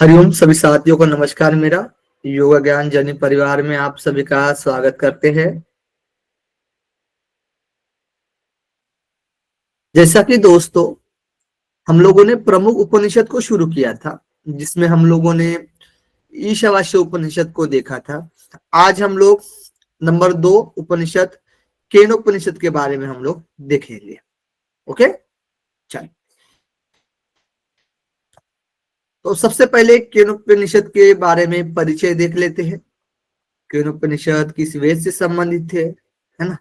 हरिओम सभी साथियों को नमस्कार। मेरा योगा ज्ञान जर्नी परिवार में आप सभी का स्वागत करते हैं। जैसा कि दोस्तों हम लोगों ने प्रमुख उपनिषद को शुरू किया था, जिसमें हम लोगों ने ईशावास्य उपनिषद को देखा था। आज हम लोग नंबर 2 उपनिषद केनोपनिषद के बारे में हम लोग देखेंगे। ओके, चल। तो सबसे पहले केनोपनिषद के बारे में परिचय देख लेते हैं। केनोपनिषद किस वेद से संबंधित है ना,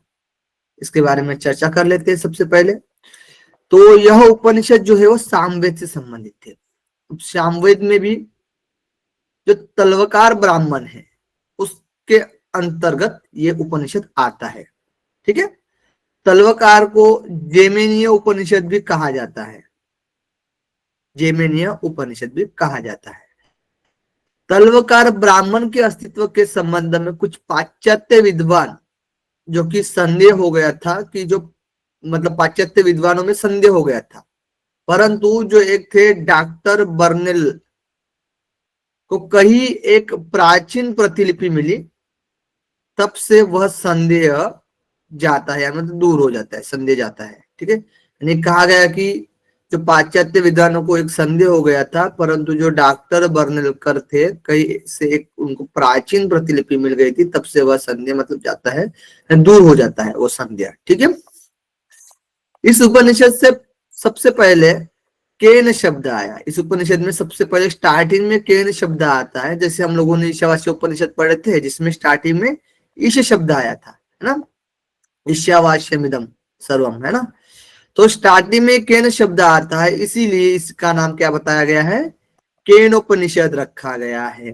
इसके बारे में चर्चा कर लेते हैं। सबसे पहले तो यह उपनिषद जो है वो सामवेद से संबंधित थे। सामवेद में भी जो तलवकार ब्राह्मण है उसके अंतर्गत ये उपनिषद आता है। ठीक है, तलवकार को जेमेनीय उपनिषद भी कहा जाता है। जेमेनीय उपनिषद भी कहा जाता है। तलवकार ब्राह्मण के अस्तित्व के संबंध में कुछ पाश्चात्य विद्वान जो कि संदेह हो गया था कि जो मतलब पाश्चात्य विद्वानों में संदेह हो गया था, परंतु जो एक थे डॉक्टर बर्नेल को कहीं एक प्राचीन प्रतिलिपि मिली, तब से वह संदेह जाता है, मतलब दूर हो जाता है, संदेह जाता है। ठीक है, यानी कहा गया कि जो पाश्चात्य विद्वानों को एक संदेह हो गया था, परंतु जो डॉक्टर बर्नेलकर थे कहीं से एक उनको प्राचीन प्रतिलिपि मिल गई थी, तब से वह संदेह मतलब जाता है, दूर हो जाता है वो संदेह। ठीक है, इस उपनिषद से सबसे पहले केन शब्द आया। इस उपनिषद में सबसे पहले स्टार्टिंग में केन शब्द आता है। जैसे हम लोगों ने ईशावास्य उपनिषद पढ़े थे जिसमें स्टार्टिंग में ईश शब्द आया था, है ना, ईशावास्यमिदं सर्वम, है ना। तो स्टार्टिंग में केन शब्द आता है, इसीलिए इसका नाम क्या बताया गया है, केनोपनिषद रखा गया है।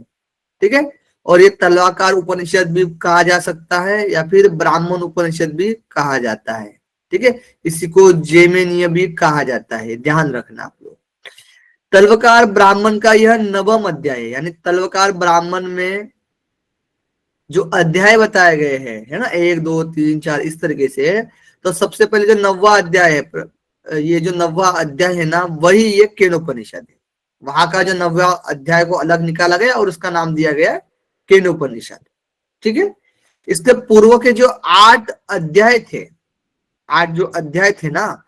ठीक है, और ये तलवाकार उपनिषद भी कहा जा सकता है या फिर ब्राह्मण उपनिषद भी कहा जाता है। ठीक है, इसी को जेमेनीय भी कहा जाता है, ध्यान रखना आप लोग। तलवकार ब्राह्मण का यह नवम अध्याय है, यानी तलवकार ब्राह्मण में जो अध्याय बताए गए हैं, है ना, 1 2 3 4 इस तरीके से। तो सबसे पहले जो नववा अध्याय है, ये जो नववा अध्याय है ना, वही ये केनोपनिषद है। वहां का जो नववा अध्याय को अलग निकाला गया और उसका नाम दिया गया केनोपनिषद। ठीक है, इसके पूर्व के जो 8 अध्याय थे, 8 जो अध्याय थे ना,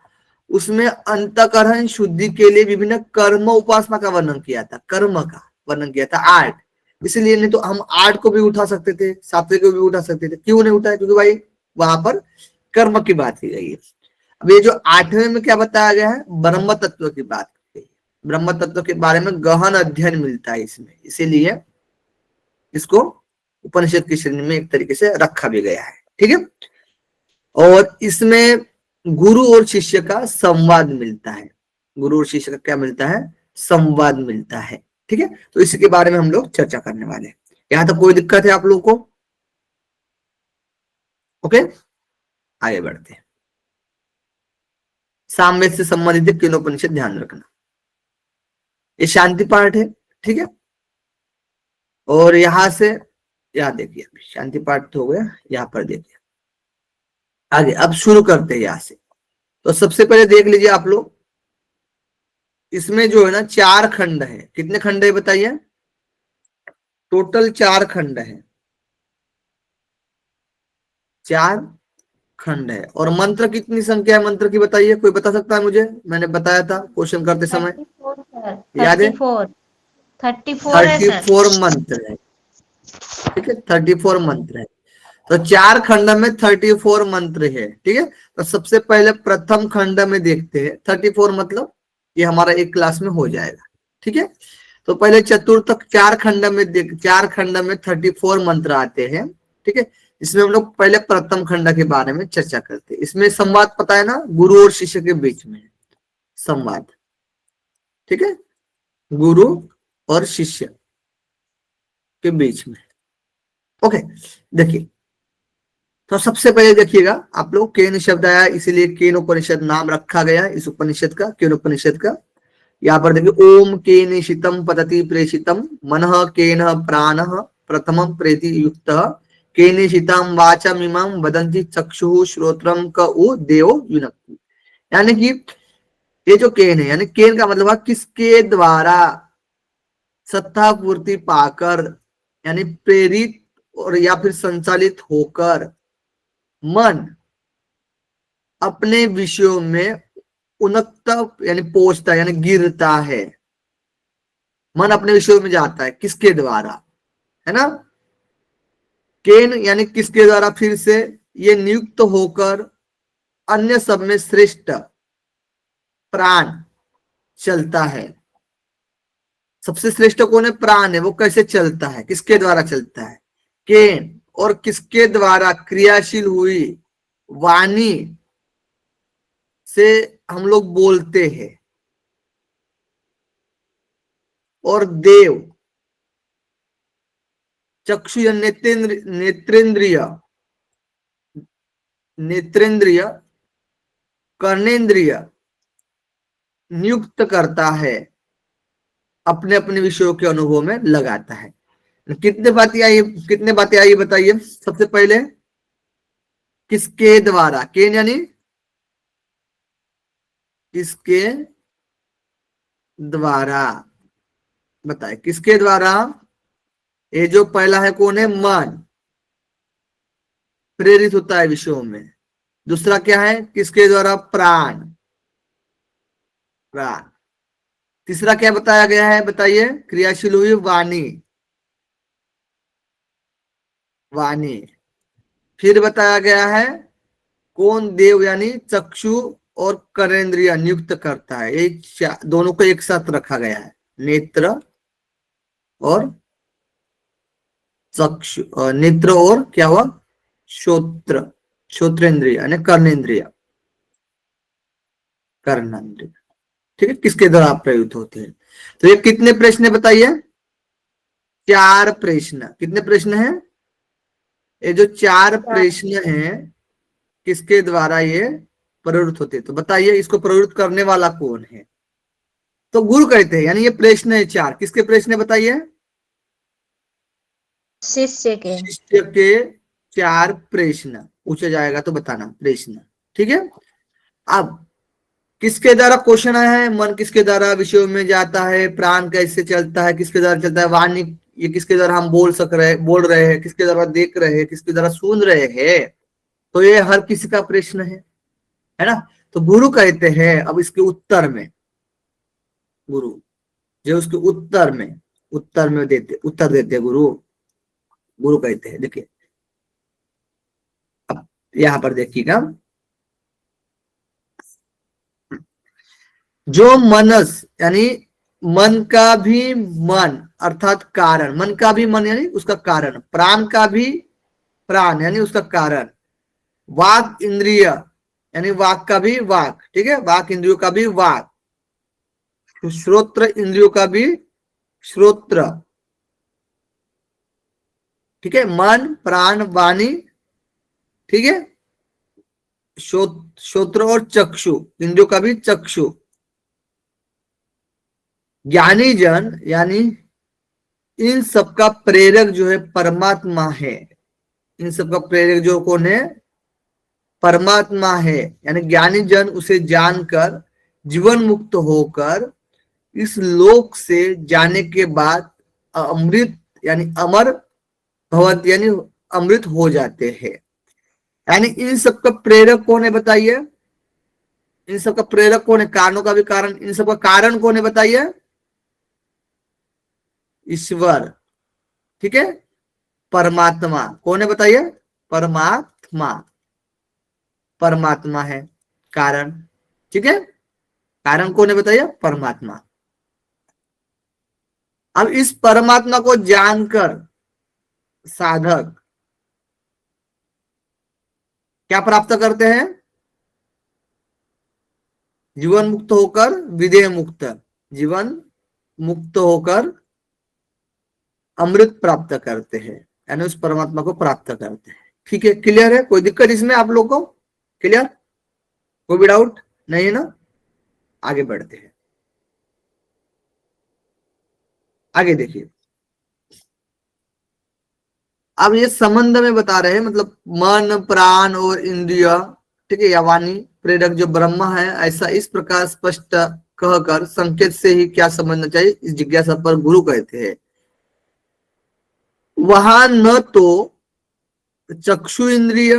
उसमें अंतकरण शुद्धि के लिए विभिन्न कर्म उपासना का वर्णन किया था, कर्म का वर्णन किया था 8। इसलिए नहीं तो हम 8 को भी उठा सकते थे, 7वें को भी उठा सकते थे। क्यों नहीं उठाया, क्योंकि भाई वहां पर कर्म की बात की गई है। अब ये जो 8वें में क्या बताया गया है, ब्रह्म तत्व की बात की गई है। ब्रह्म तत्व के बारे में गहन अध्ययन मिलता है इसमें, इसीलिए इसको उपनिषद की श्रेणी में एक तरीके से रखा भी गया है। ठीक है, और इसमें गुरु और शिष्य का संवाद मिलता है। गुरु और शिष्य का क्या मिलता है, संवाद मिलता है। ठीक है, तो इसी के बारे में हम लोग चर्चा करने वाले हैं। यहां तक कोई दिक्कत है आप लोगों को? ओके, आगे बढ़ते हैं। सामवेद से संबंधित केनोपनिषद ध्यान रखना, ये शांति पाठ है। ठीक है, और यहां से यहां देखिए, शांति पाठ तो हो गया, यहां पर देखिए आगे। अब शुरू करते हैं यहां से। तो सबसे पहले देख लीजिए आप लोग, इसमें जो है ना 4 खंड है। कितने खंड है बताइए? टोटल 4 खंड है, 4 खंड है। और मंत्र कितनी संख्या है मंत्र की बताइए, कोई बता सकता है मुझे? मैंने बताया था क्वेश्चन करते समय, 34 सर, याद है? 34 है सर। 34 मंत्र है। ठीक है, 34 मंत्र है। तो 4 खंड में 34 मंत्र है। ठीक है, तो सबसे पहले प्रथम खंड में देखते हैं। 34 मतलब ये हमारा एक क्लास में हो जाएगा। ठीक है, तो पहले चतुर्थ 4 खंड में 4 खंड में 34 मंत्र आते हैं। ठीक है, इसमें हम लोग पहले प्रथम खंड के बारे में चर्चा करते हैं। इसमें संवाद पता है ना, गुरु और शिष्य के बीच में संवाद। ठीक है, गुरु और शिष्य के बीच में। ओके, देखिए, तो सबसे पहले देखिएगा आप लोग, केन शब्द आया इसीलिए केन उपनिषद नाम रखा गया इस उपनिषद का, केन उपनिषद का। यहाँ पर देखिए, ओम केन शीतम पतति प्रेषितम मनः केन प्राण प्रथम प्रेति युक्त केन शीतम वाचम इमं वदंती चक्षु श्रोत्रम क उ देव युनक्ति। यानी कि ये जो केन है, यानी केन का मतलब है किसके द्वारा सत्ता पूर्ति पाकर यानी प्रेरित और या फिर संचालित होकर मन अपने विषयों में उन्नत यानी पहुंचता है यानी गिरता है। मन अपने विषयों में जाता है किसके द्वारा, है ना, केन यानी किसके द्वारा, फिर से ये नियुक्त होकर अन्य सब में श्रेष्ठ प्राण चलता है। सबसे श्रेष्ठ कौन है, प्राण है। वो कैसे चलता है, किसके द्वारा चलता है, केन, और किसके द्वारा, क्रियाशील हुई वाणी से हम लोग बोलते हैं। और देव चक्षु या नेत्रेंद्रिय नेत्रेंद्रिय कर्णेंद्रिय नियुक्त करता है, अपने अपने विषयों के अनुभव में लगाता है। कितने बातें आई बताइए। सबसे पहले किसके द्वारा, केन यानी किसके द्वारा, बताए किसके द्वारा। ये जो पहला है कौन है, मन प्रेरित होता है विषयों में। दूसरा क्या है, किसके द्वारा, प्राण, प्राण। तीसरा क्या बताया गया है, बताइए, क्रियाशील हुई वाणी, वाणी। फिर बताया गया है कौन, देव यानी चक्षु और कर्णेंद्रिय नियुक्त करता है। ये दोनों को एक साथ रखा गया है, नेत्र और चक्षु, नेत्र और क्या हुआ, श्रोत्र, श्रोत्रेंद्रिय यानी कर्णेंद्रिय, कर्णेंद्रिय। ठीक है, किसके द्वारा प्रयुक्त होते हैं। तो ये कितने प्रश्न है बताइए, 4 प्रश्न। कितने प्रश्न हैं, ये जो 4 प्रश्न हैं किसके द्वारा ये प्रवृत्त होते हैं। तो बताइए इसको प्रवृत्त करने वाला कौन है। तो गुरु कहते हैं, यानी ये प्रश्न है 4, किसके प्रश्न है बताइए, शिष्य के। शिष्य के 4 प्रश्न पूछा जाएगा तो बताना प्रश्न। ठीक है, अब किसके द्वारा क्वेश्चन आया है, मन किसके द्वारा विषयों में जाता है, प्राण कैसे चलता है, किसके द्वारा चलता है, वाणी ये किसके द्वारा हम बोल रहे हैं, किसके द्वारा देख रहे हैं, किसके द्वारा सुन रहे हैं। तो ये हर किसी का प्रश्न है ना। तो गुरु कहते हैं, अब इसके उत्तर में गुरु जो उसके उत्तर में उत्तर देते हैं गुरु। गुरु कहते हैं, देखिए अब यहां पर देखिएगा, जो मनस यानी मन का भी मन अर्थात कारण, मन का भी मन यानी उसका कारण, प्राण का भी प्राण यानी उसका कारण, वाक इंद्रिय यानी वाक का भी वाक, ठीक है, वाक इंद्रियों का भी वाक, श्रोत्र इंद्रियों का भी श्रोत्र, ठीक है, मन प्राण वाणी, ठीक है, श्रोत्र और चक्षु इंद्रियों का भी चक्षु। ज्ञानी जन यानी इन सबका प्रेरक जो है परमात्मा है। इन सबका प्रेरक जो कौन है, परमात्मा है। यानी ज्ञानी जन उसे जानकर जीवन मुक्त होकर इस लोक से जाने के बाद अमृत यानी अमर भवत यानी अमृत हो जाते हैं। यानी इन सबका प्रेरक कौन है बताइए, इन सबका प्रेरक कौन है, कारणों का भी कारण, इन सबका कारण कौन है बताइए, ईश्वर, ठीक है, परमात्मा कौन है बताइए, परमात्मा, परमात्मा है कारण, ठीक है, कारण कौन है बताइए, परमात्मा। अब इस परमात्मा को जानकर साधक क्या प्राप्त करते हैं, जीवन मुक्त होकर विदेह मुक्त, जीवन मुक्त होकर अमृत प्राप्त करते हैं, यानी उस परमात्मा को प्राप्त करते हैं। ठीक है, क्लियर है, कोई दिक्कत इसमें आप लोग को, क्लियर, कोई भी डाउट नहीं है ना। आगे बढ़ते हैं, आगे देखिए। अब ये संबंध में बता रहे हैं, मतलब मन प्राण और इंद्रिय, ठीक है, या वाणी प्रेरक जो ब्रह्म है, ऐसा इस प्रकार स्पष्ट कहकर संकेत से ही क्या समझना चाहिए, इस जिज्ञासा पर गुरु कहते हैं। वहां न तो चक्षु इंद्रिय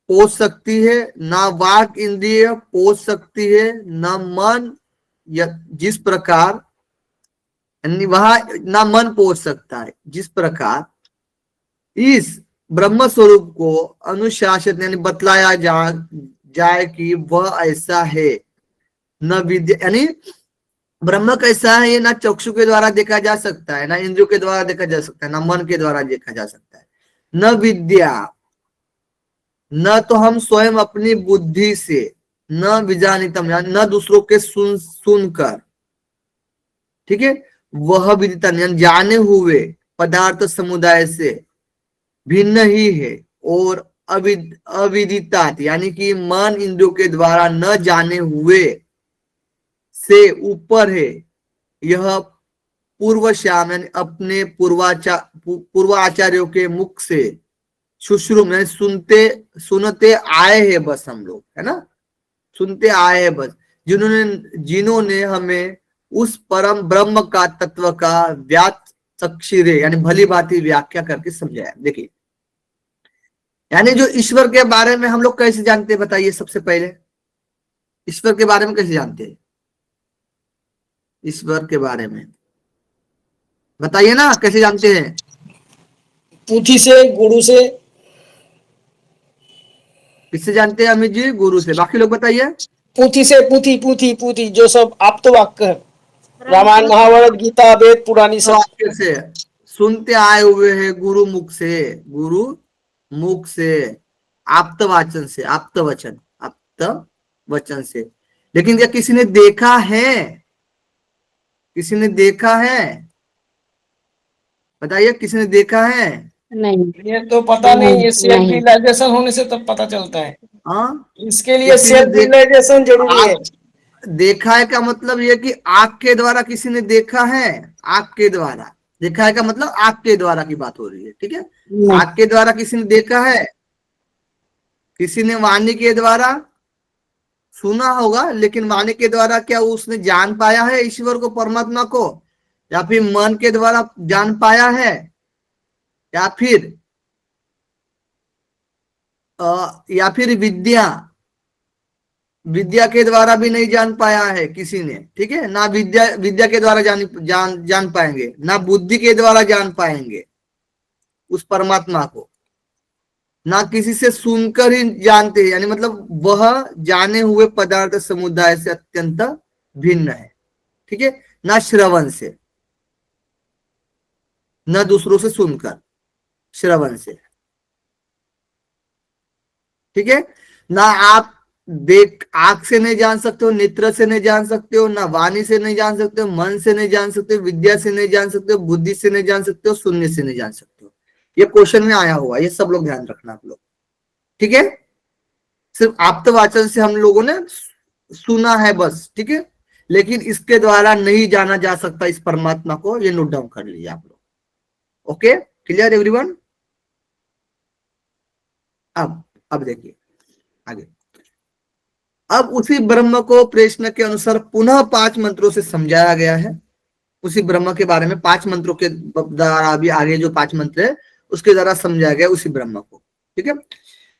पहुंच सकती है, ना वाक इंद्रिय पहुंच सकती है, न मन, जिस प्रकार वहां ना मन पहुंच सकता है, जिस प्रकार इस ब्रह्म स्वरूप को अनुशासित यानी बतलाया जाए कि वह ऐसा है। न विद्या यानी ब्रह्म कैसा है, ये ना चक्षु के द्वारा देखा जा सकता है, ना इंद्रियों के द्वारा देखा जा सकता है, ना मन के द्वारा देखा जा सकता है। न विद्या, न तो हम स्वयं अपनी बुद्धि से, न विजानितम न दूसरों के सुनकर, ठीक है, वह विदिता जाने हुए पदार्थ समुदाय से भिन्न ही है, और अविदितात यानी कि मन इंद्रियों के द्वारा न जाने हुए से ऊपर है। यह पूर्व श्याम यानी अपने पूर्वाचार्यों के मुख से सुश्रुम यानी सुनते आए हैं बस हम लोग, है ना, सुनते आए हैं बस, जिन्होंने हमें उस परम ब्रह्म का तत्व का व्याचक्षिरे यानी भली भांति व्याख्या करके समझाया। देखिए, यानी जो ईश्वर के बारे में हम लोग कैसे जानते हैं, बताइए सबसे पहले ईश्वर के बारे में कैसे जानते हैं, ईश्वर के बारे में बताइए ना, कैसे जानते हैं? पुथी से, गुरु से। किससे जानते हैं अमित जी? गुरु से। बाकी लोग बताइए। पुथी से, पुथी पुथी पुथी जो सब आप्तवाक्य है, रामायण महाभारत गीता वेद पुरानी सब वाक्य से सुनते आए हुए हैं, गुरु मुख से, गुरु मुख से, आप्त वाचन से, आप्त वचन से। लेकिन क्या किसी ने देखा है? किसी ने देखा है? बताइए, किसी ने देखा है? नहीं, ये तो पता नहीं, ये सेल्फ रियलाइजेशन होने से तब पता चलता है। हाँ, इसके लिए किसी ने सेल्फ रियलाइजेशन जरूरी है। देखा है का मतलब ये कि आंख के द्वारा किसी ने देखा है, आंख के द्वारा देखा है का मतलब आंख के द्वारा की बात हो रही है, ठीक है। आंख के द्वारा किसी ने देखा है, किसी ने वाणी के द्वारा सुना होगा, लेकिन वाणी के द्वारा क्या उसने जान पाया है ईश्वर को, परमात्मा को, या फिर मन के द्वारा जान पाया है, या फिर विद्या के द्वारा भी नहीं जान पाया है किसी ने, ठीक है ना। विद्या के द्वारा जान पाएंगे, ना बुद्धि के द्वारा जान पाएंगे उस परमात्मा को, ना किसी से सुनकर ही जानते हैं, यानी मतलब वह जाने हुए पदार्थ समुदाय से अत्यंत भिन्न है, ठीक है, ना श्रवण से, न दूसरों से सुनकर, श्रवण से, ठीक है ना। आप आंख से नहीं जान सकते हो, नेत्र से नहीं जान सकते हो, ना वाणी से नहीं जान सकते हो, मन से नहीं जान सकते हो, विद्या से नहीं जान सकते हो, बुद्धि से नहीं जान सकते हो, सुनने से नहीं जान सकते हो। ये क्वेश्चन में आया हुआ, ये सब लोग ध्यान रखना आप लोग, ठीक है। सिर्फ आप्तवाचन से हम लोगों ने सुना है बस, ठीक है, लेकिन इसके द्वारा नहीं जाना जा सकता इस परमात्मा को, ये नोट डाउन कर लीजिए आप लोग। Okay, clear everyone? अब देखिए आगे। अब उसी ब्रह्म को प्रश्न के अनुसार पुनः 5 मंत्रों से समझाया गया है। उसी ब्रह्म के बारे में 5 मंत्रों के द्वारा, अभी आगे जो 5 मंत्र है उसके द्वारा समझाया गया उसी ब्रह्म को, ठीक है।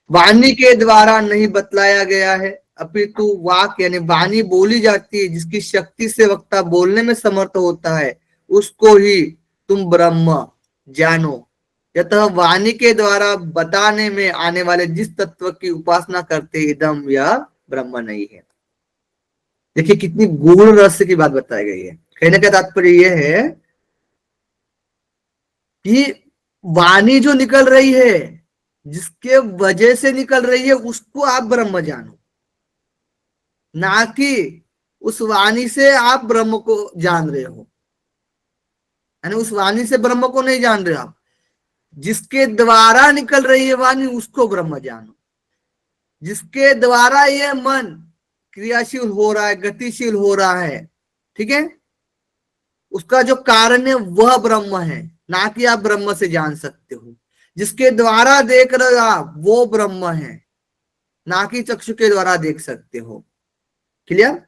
वाणी के द्वारा नहीं बतलाया गया है, अपितु वाक यानी वाणी बोली जाती है, जिसकी शक्ति से वक्ता बोलने में समर्थ होता है, उसको ही तुम ब्रह्म जानो। यतः वाणी के द्वारा बताने में आने वाले जिस तत्व की उपासना करते इदम, यह ब्रह्म नहीं है। देखिए कितनी गूढ़ रहस्य की बात बताई गई है। कहने का तात्पर्य यह है कि वाणी जो निकल रही है, जिसके वजह से निकल रही है, उसको आप ब्रह्म जानो, ना कि उस वाणी से आप ब्रह्म को जान रहे हो, यानी उस वाणी से ब्रह्म को नहीं जान रहे आप, जिसके द्वारा निकल रही है वाणी उसको ब्रह्म जानो, जिसके द्वारा ये मन क्रियाशील हो रहा है, गतिशील हो रहा है, ठीक है, उसका जो कारण है वह ब्रह्म है, ना कि आप ब्रह्म से जान सकते हो। जिसके द्वारा देख रहे हो आप वो ब्रह्म है, ना कि चक्षु के द्वारा देख सकते हो। क्लियर?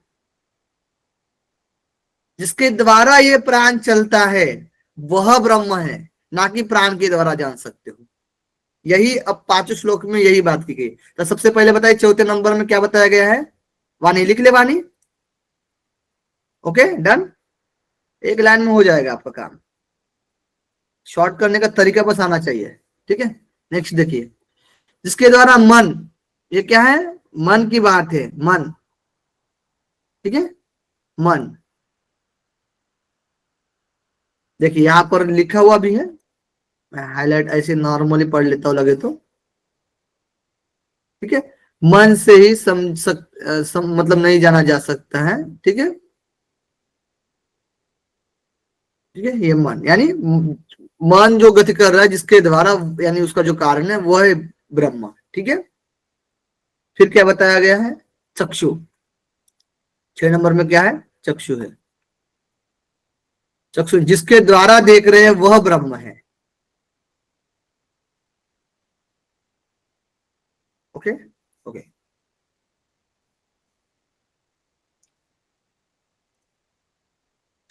जिसके द्वारा ये प्राण चलता है वह ब्रह्म है, ना कि प्राण के द्वारा जान सकते हो। यही अब पांचों श्लोक में यही बात की गई। तो सबसे पहले बताइए चौथे नंबर में क्या बताया गया है। वाणी लिख ले वाणी। ओके डन, एक लाइन में हो जाएगा आपका काम। शॉर्ट करने का तरीका बस आना चाहिए। ठीक है, नेक्स्ट देखिए, जिसके द्वारा मन, ये क्या है, मन की बात है, मन। ठीक है, मन। देखिए यहां पर लिखा हुआ भी है, मैं हाईलाइट ऐसे नॉर्मली पढ़ लेता हूं लगे तो। ठीक है, मन से ही मतलब नहीं जाना जा सकता है। ठीक है, ठीक है, ये मन यानी मन जो गति कर रहा है जिसके द्वारा, यानी उसका जो कारण है वह है ब्रह्म। ठीक है, फिर क्या बताया गया है, चक्षु। 6 नंबर में क्या है, चक्षु है। चक्षु जिसके द्वारा देख रहे हैं वह ब्रह्म है। ओके ओके,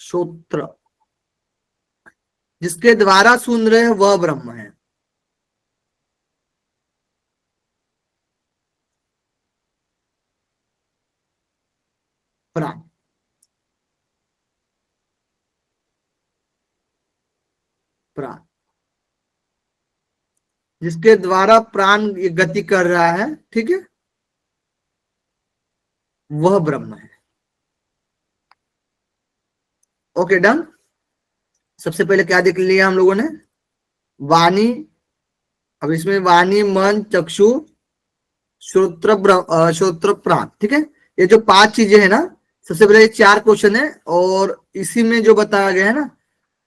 श्रोत्र जिसके द्वारा सुन रहे हैं वह ब्रह्म है। प्राण, प्राण जिसके द्वारा प्राण गति कर रहा है, ठीक है, वह ब्रह्म है। Okay done. सबसे पहले क्या देख लिया हम लोगों ने, वाणी। अब इसमें वाणी, मन, चक्षु, श्रोत्र, प्राण। ठीक है, ये जो 5 चीजें है ना, सबसे पहले ये 4 क्वेश्चन है, और इसी में जो बताया गया है ना,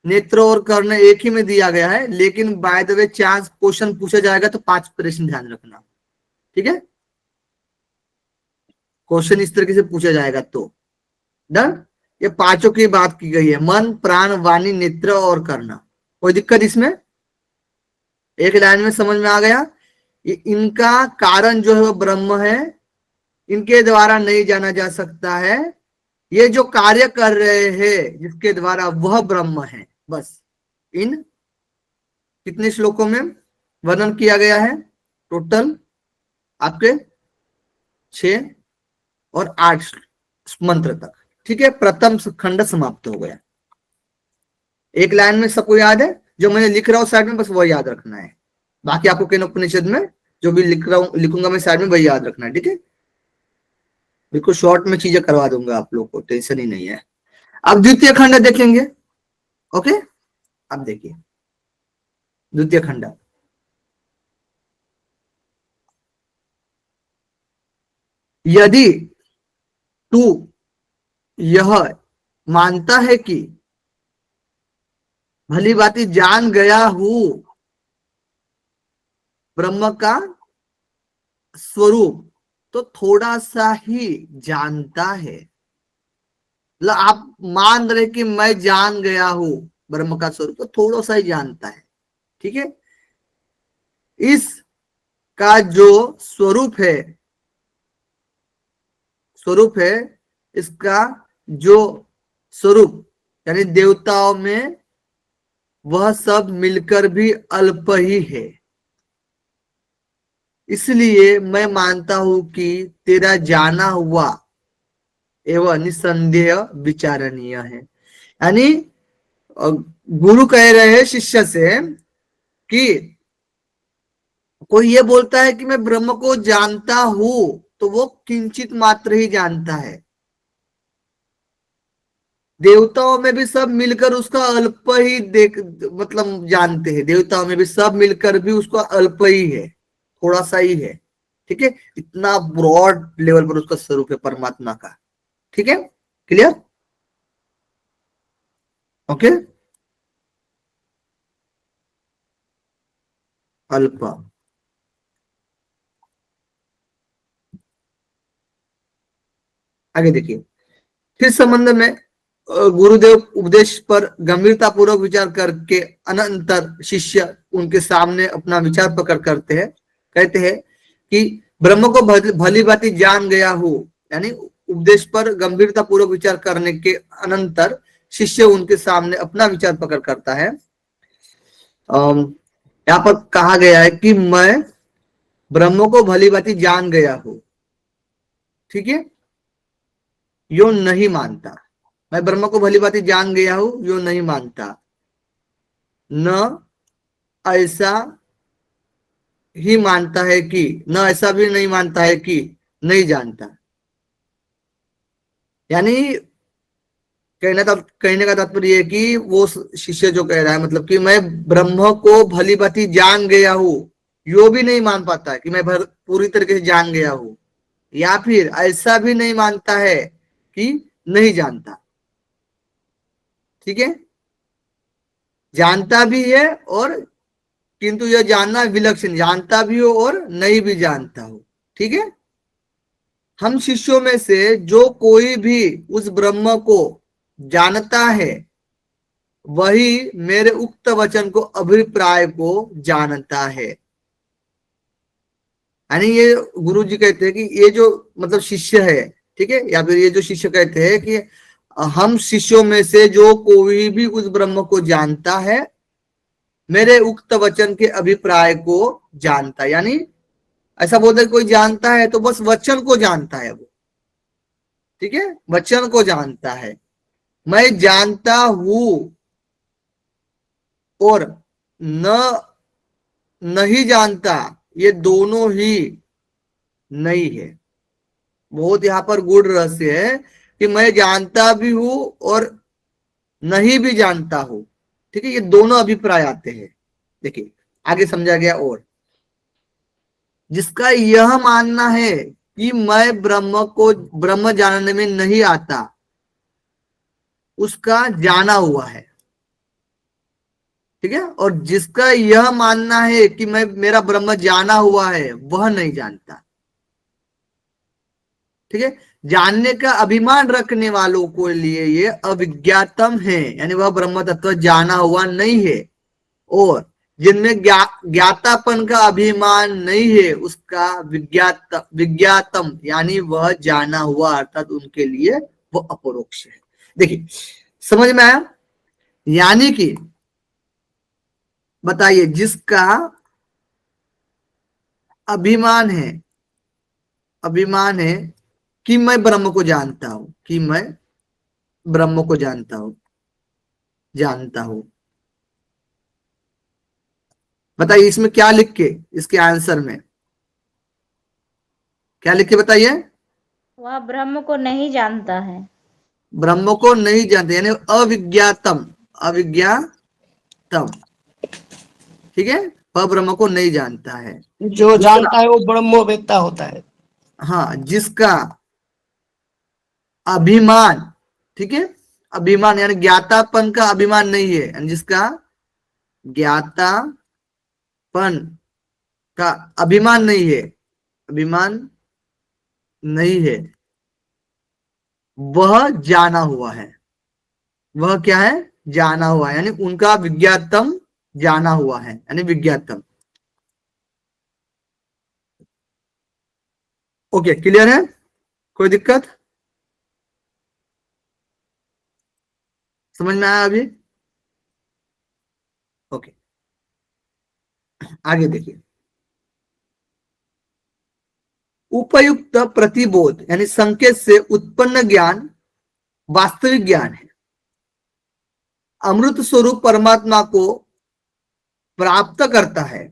नेत्र और कर्ण एक ही में दिया गया है, लेकिन बाय द वे 4 क्वेश्चन पूछा जाएगा तो 5 प्रश्न ध्यान रखना। ठीक है, क्वेश्चन इस तरीके से पूछा जाएगा तो डन। ये 5 की बात की गई है, मन, प्राण, वाणी, नेत्र और कर्ण। कोई दिक्कत इसमें, एक लाइन में समझ में आ गया। इनका कारण जो है वो ब्रह्म है, इनके द्वारा नहीं जाना जा सकता है। ये जो कार्य कर रहे हैं जिसके द्वारा वह ब्रह्म है। बस इन कितने श्लोकों में वर्णन किया गया है, टोटल आपके 6 और 8 मंत्र तक। ठीक है, प्रथम खंड समाप्त हो गया। एक लाइन में सबको याद है, जो मैंने लिख रहा हूं साइड में बस वो याद रखना है। बाकी आपको केनोपनिषद में जो भी लिखूंगा मैं साइड में वही याद रखना है। ठीक है, बिल्कुल शॉर्ट में चीजें करवा दूंगा आप लोग को, टेंशन ही नहीं है। अब द्वितीय खंड देखेंगे। ओके, अब देखिए द्वितीय खंड। यदि तू यह मानता है कि भली भांति जान गया हूं ब्रह्म का स्वरूप, तो थोड़ा सा ही जानता है। मतलब आप मान रहे कि मैं जान गया हूं ब्रह्म का स्वरूप, तो थोड़ा सा ही जानता है। ठीक है, इस का जो स्वरूप है, स्वरूप है इसका जो स्वरूप, यानी देवताओं में वह सब मिलकर भी अल्प ही है। इसलिए मैं मानता हूं कि तेरा जाना हुआ एवं निसंदेह विचारणीय है। यानी गुरु कह रहे हैं शिष्य से कि कोई ये बोलता है कि मैं ब्रह्म को जानता हूं, तो वो किंचित मात्र ही जानता है। देवताओं में भी सब मिलकर उसका अल्प ही देख, मतलब जानते हैं। देवताओं में भी सब मिलकर भी उसका अल्प ही है, थोड़ा सा ही है। ठीक है, इतना ब्रॉड लेवल पर उसका स्वरूप है परमात्मा का। ठीक है, क्लियर, ओके। अल्प, आगे देखिए, फिर संबंध में गुरुदेव उपदेश पर गंभीरता पूर्वक विचार करके अनंतर शिष्य उनके सामने अपना विचार प्रकट करते हैं। कहते हैं कि ब्रह्म को भली भांति जान गया हूं, यानी उपदेश पर गंभीरता पूर्वक विचार करने के अनंतर शिष्य उनके सामने अपना विचार प्रकट करता है। यहाँ पर कहा गया है कि मैं ब्रह्म को भली भांति जान गया हूं, ठीक है, यो नहीं मानता। मैं ब्रह्म को भली भांति जान गया हूं, यो नहीं मानता। न ऐसा ही मानता है कि, न ऐसा भी नहीं मानता है कि नहीं जानता। यानी कहने का तात्पर्य है कि वो शिष्य जो कह रहा है, मतलब कि मैं ब्रह्म को भली भांति जान गया हूं, यो भी नहीं मान पाता है कि मैं पूरी तरीके से जान गया हूं, या फिर ऐसा भी नहीं मानता है कि नहीं जानता। ठीक है, जानता भी है, और किंतु यह जानना विलक्षण, जानता भी हो और नहीं भी जानता हो। ठीक है, हम शिष्यों में से जो कोई भी उस ब्रह्म को जानता है, वही मेरे उक्त वचन को, अभिप्राय को जानता है। यानी ये गुरु जी कहते हैं कि ये जो मतलब शिष्य है, ठीक है, या फिर ये जो शिष्य कहते हैं कि हम शिष्यों में से जो कोई भी उस ब्रह्म को जानता है, मेरे उक्त वचन के अभिप्राय को जानता है। यानी ऐसा बोलते कोई जानता है तो बस वचन को जानता है वो, ठीक है, वचन को जानता है। मैं जानता हूं और न नहीं जानता, ये दोनों ही नहीं है। बहुत यहां पर गूढ़ रहस्य है कि मैं जानता भी हूं और नहीं भी जानता हूं, ठीक है, ये दोनों अभिप्राय आते हैं। देखिए आगे समझा गया। और जिसका यह मानना है कि मैं ब्रह्म जानने में नहीं आता, उसका जाना हुआ है। ठीक है, और जिसका यह मानना है कि मेरा ब्रह्म जाना हुआ है, वह नहीं जानता। ठीक है, जानने का अभिमान रखने वालों को लिए ये अविज्ञातम है, यानी वह ब्रह्म तत्व जाना हुआ नहीं है। और जिनमें ज्ञातापन का अभिमान नहीं है, उसका विज्ञातम, यानी वह जाना हुआ, अर्थात उनके लिए वो अपरोक्ष है। देखिए समझ में आया? यानी कि बताइए, जिसका अभिमान है कि मैं ब्रह्म को जानता हूं, कि मैं ब्रह्म को जानता हूं, बताइए इसमें क्या लिख के, इसके आंसर में क्या लिख के बताइए? वह ब्रह्म को नहीं जानता है। ब्रह्म को नहीं जानते, यानी अविज्ञातम, अविज्ञातम। ठीक है, वह ब्रह्म को नहीं जानता है। जो जानता है वो ब्रह्मवेत्ता होता है। हाँ, जिसका अभिमान, ठीक है, अभिमान यानी ज्ञातापन का अभिमान नहीं है, यानी जिसका ज्ञातापन का अभिमान नहीं है, वह जाना हुआ है। वह क्या है? जाना हुआ है, यानी उनका विज्ञातम जाना हुआ है, यानी विज्ञातम। ओके, क्लियर है? कोई दिक्कत समझ में आया अभी? ओके, आगे देखिए। उपयुक्त प्रतिबोध यानी संकेत से उत्पन्न ज्ञान वास्तविक ज्ञान है। अमृत स्वरूप परमात्मा को प्राप्त करता है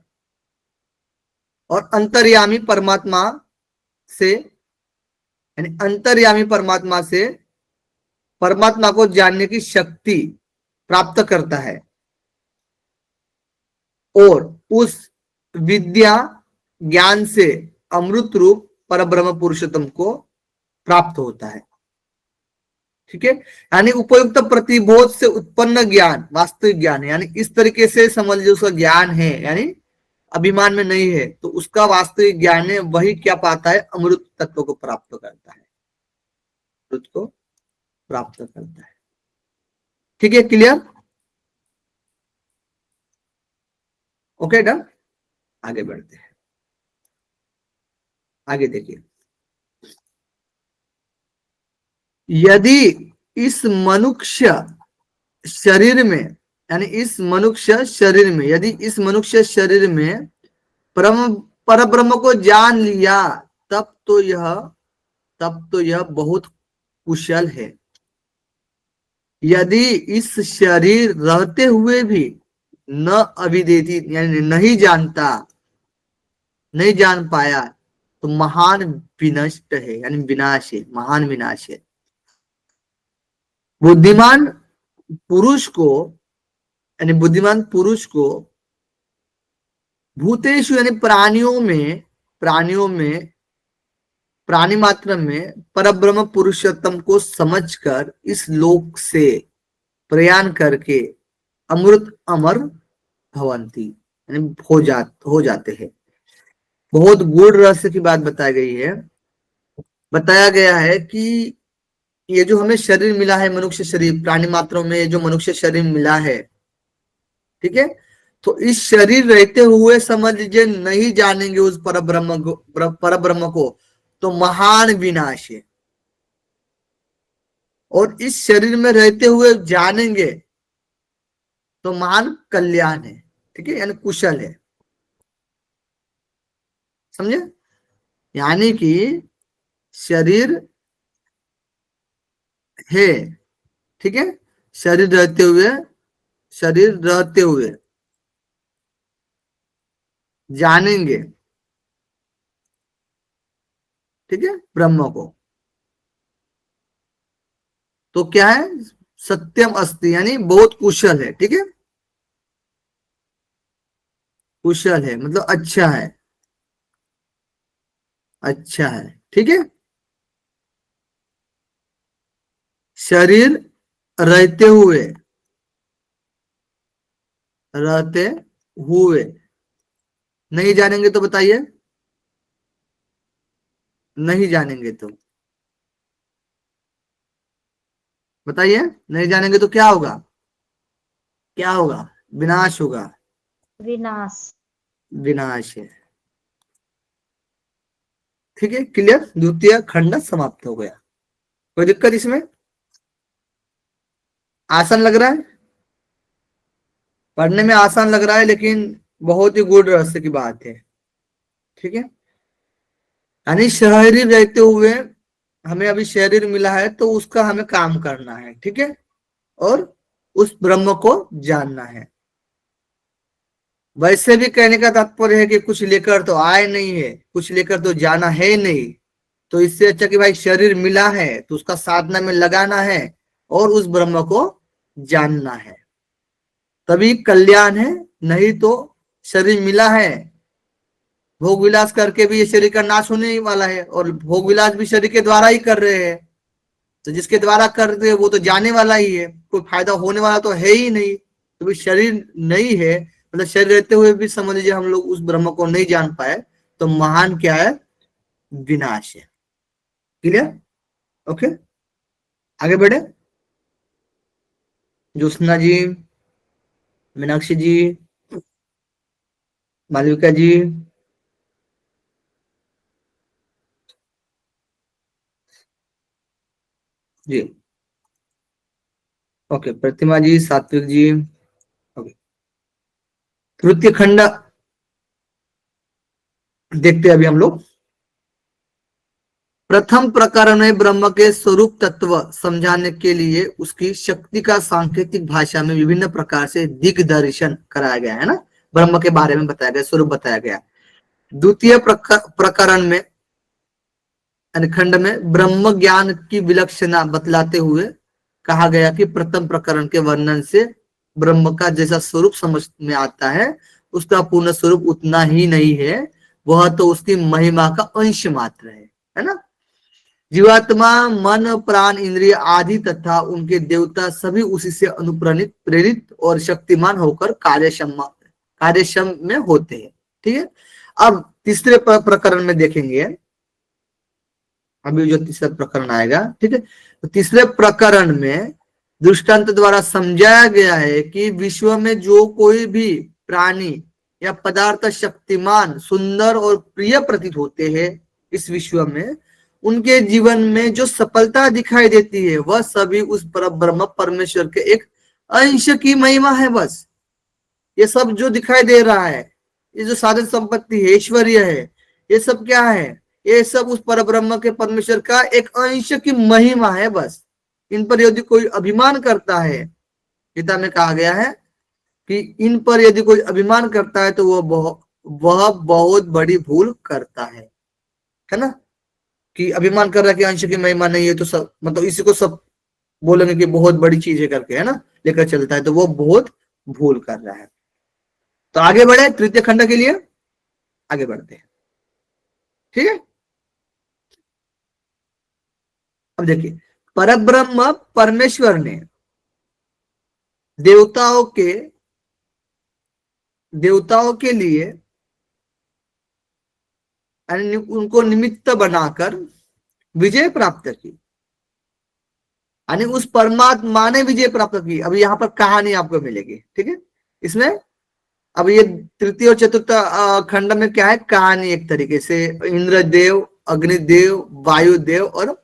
और अंतर्यामी परमात्मा से, यानी अंतर्यामी परमात्मा को जानने की शक्ति प्राप्त करता है, और उस विद्या ज्ञान से अमृत रूप परब्रह्म पुरुषोत्तम को प्राप्त होता है। ठीक है, यानी उपयुक्त प्रतिबोध से उत्पन्न ज्ञान वास्तविक ज्ञान है। यानी इस तरीके से समझ लीजिए उसका ज्ञान है, यानी अभिमान में नहीं है, तो उसका वास्तविक ज्ञान है, वही क्या पाता है? अमृत तत्व को प्राप्त करता है, अमृत को प्राप्त करता है। ठीक है, क्लियर? Okay, done. आगे बढ़ते हैं। आगे देखिए, यदि इस मनुष्य शरीर में, यानी इस मनुष्य शरीर में, यदि इस मनुष्य शरीर में पर ब्रह्म को जान लिया, तब तो यह बहुत कुशल है। यदि इस शरीर रहते हुए भी न अविदित, यानी नहीं जानता, नहीं जान पाया, तो महान विनष्ट है, यानी विनाश है, महान विनाश है। बुद्धिमान पुरुष को, यानी बुद्धिमान पुरुष को भूतेषु, यानी प्राणी मात्र में परब्रह्म पुरुषोत्तम को समझकर इस लोक से प्रयाण करके अमृत अमर भवंती, यानी हो जाते हैं। बहुत गूढ़ रहस्य की बात बताई गई है। बताया गया है कि ये जो हमें शरीर मिला है, मनुष्य शरीर, प्राणी मात्रों में जो मनुष्य शरीर मिला है, ठीक है, तो इस शरीर रहते हुए समझ लीजिए नहीं जानेंगे उस परब्रह्म को, तो महान विनाश है। और इस शरीर में रहते हुए जानेंगे तो महान कल्याण है, ठीक है, यानी कुशल है। समझे? यानी कि शरीर है, ठीक है, शरीर रहते हुए जानेंगे, ठीक है, ब्रह्म को, तो क्या है? सत्यम अस्ति, यानी बहुत कुशल है, ठीक है, कुशल है मतलब अच्छा है, अच्छा है, ठीक है। शरीर रहते हुए नहीं जानेंगे तो बताइए, नहीं जानेंगे तो बताइए, नहीं जानेंगे तो क्या होगा? क्या होगा? विनाश होगा, विनाश। विनाश है, ठीक है, क्लियर। द्वितीय खंड समाप्त हो गया। कोई दिक्कत इसमें? आसान लग रहा है? पढ़ने में आसान लग रहा है, लेकिन बहुत ही गूढ़ रहस्य की बात है, ठीक है। यानी शरीर रहते हुए हमें अभी शरीर मिला है, तो उसका हमें काम करना है, ठीक है, और उस ब्रह्म को जानना है। वैसे भी कहने का तात्पर्य है कि कुछ लेकर तो आए नहीं है, कुछ लेकर तो जाना है नहीं, तो इससे अच्छा कि भाई शरीर मिला है तो उसका साधना में लगाना है और उस ब्रह्म को जानना है, तभी कल्याण है। नहीं तो शरीर मिला है, भोग विलास करके भी ये शरीर का नाश होने ही वाला है, और भोग विलास भी शरीर के द्वारा ही कर रहे हैं, तो जिसके द्वारा कर रहे वो तो जाने वाला ही है, कोई फायदा होने वाला तो है ही नहीं। तो भी शरीर नहीं है, मतलब शरीर रहते हुए भी समझ लीजिए हम लोग उस ब्रह्म को नहीं जान पाए, तो महान क्या है? विनाश है। क्लियर? ओके, आगे बढ़े। ज्योत्सना जी, मीनाक्षी जी, मालविका जी, जी ओके, प्रतिमा जी, सात्विक जी, ओके। तृतीय खंड देखते हैं अभी हम लोग। प्रथम प्रकरण में ब्रह्म के स्वरूप तत्व समझाने के लिए उसकी शक्ति का सांकेतिक भाषा में विभिन्न प्रकार से दिग्दर्शन कराया गया है ना, ब्रह्म के बारे में बताया गया, स्वरूप बताया गया। द्वितीय प्रकरण में, खंड में ब्रह्म ज्ञान की विलक्षणता बतलाते हुए कहा गया कि प्रथम प्रकरण के वर्णन से ब्रह्म का जैसा स्वरूप समझ में आता है, उसका पूर्ण स्वरूप उतना ही नहीं है, वह तो उसकी महिमा का अंश मात्र है ना। जीवात्मा, मन, प्राण, इंद्रिय आदि तथा उनके देवता सभी उसी से अनुप्राणित, प्रेरित और शक्तिमान होकर कार्यक्षम में होते हैं, ठीक है। अब तीसरे प्रकरण में देखेंगे, अभी जो तीसरा प्रकरण आएगा, ठीक है, तो तीसरे प्रकरण में दृष्टांत द्वारा समझाया गया है कि विश्व में जो कोई भी प्राणी या पदार्थ शक्तिमान, सुंदर और प्रिय प्रतीत होते हैं इस विश्व में, उनके जीवन में जो सफलता दिखाई देती है वह सभी उस परब्रह्म परमेश्वर के एक अंश की महिमा है बस। ये सब जो दिखाई दे रहा है, ये जो साधन संपत्ति है, ऐश्वर्य है, ये सब क्या है? ये सब उस परब्रह्म के परमेश्वर का एक अंश की महिमा है बस। इन पर यदि कोई अभिमान करता है, गीता में कहा गया है कि इन पर यदि कोई अभिमान करता है तो वह बहुत बड़ी भूल करता है ना। कि अभिमान कर रहा है कि अंश की महिमा नहीं है, तो सब मतलब इसी को सब बोलेंगे कि बहुत बड़ी चीज है करके, है ना, लेकर चलता है, तो वो बहुत भूल कर रहा है। तो आगे बढ़े तृतीय खंड के लिए, आगे बढ़ते हैं, ठीक है। अब देखिए, परब्रह्म परमेश्वर ने देवताओं के लिए यानी उनको निमित्त बनाकर विजय प्राप्त की, यानी उस परमात्मा ने विजय प्राप्त की। अब यहाँ पर कहानी आपको मिलेगी, ठीक है इसमें। अब ये तृतीय और चतुर्थ खंड में क्या है, कहानी एक तरीके से इंद्रदेव, अग्निदेव, वायुदेव और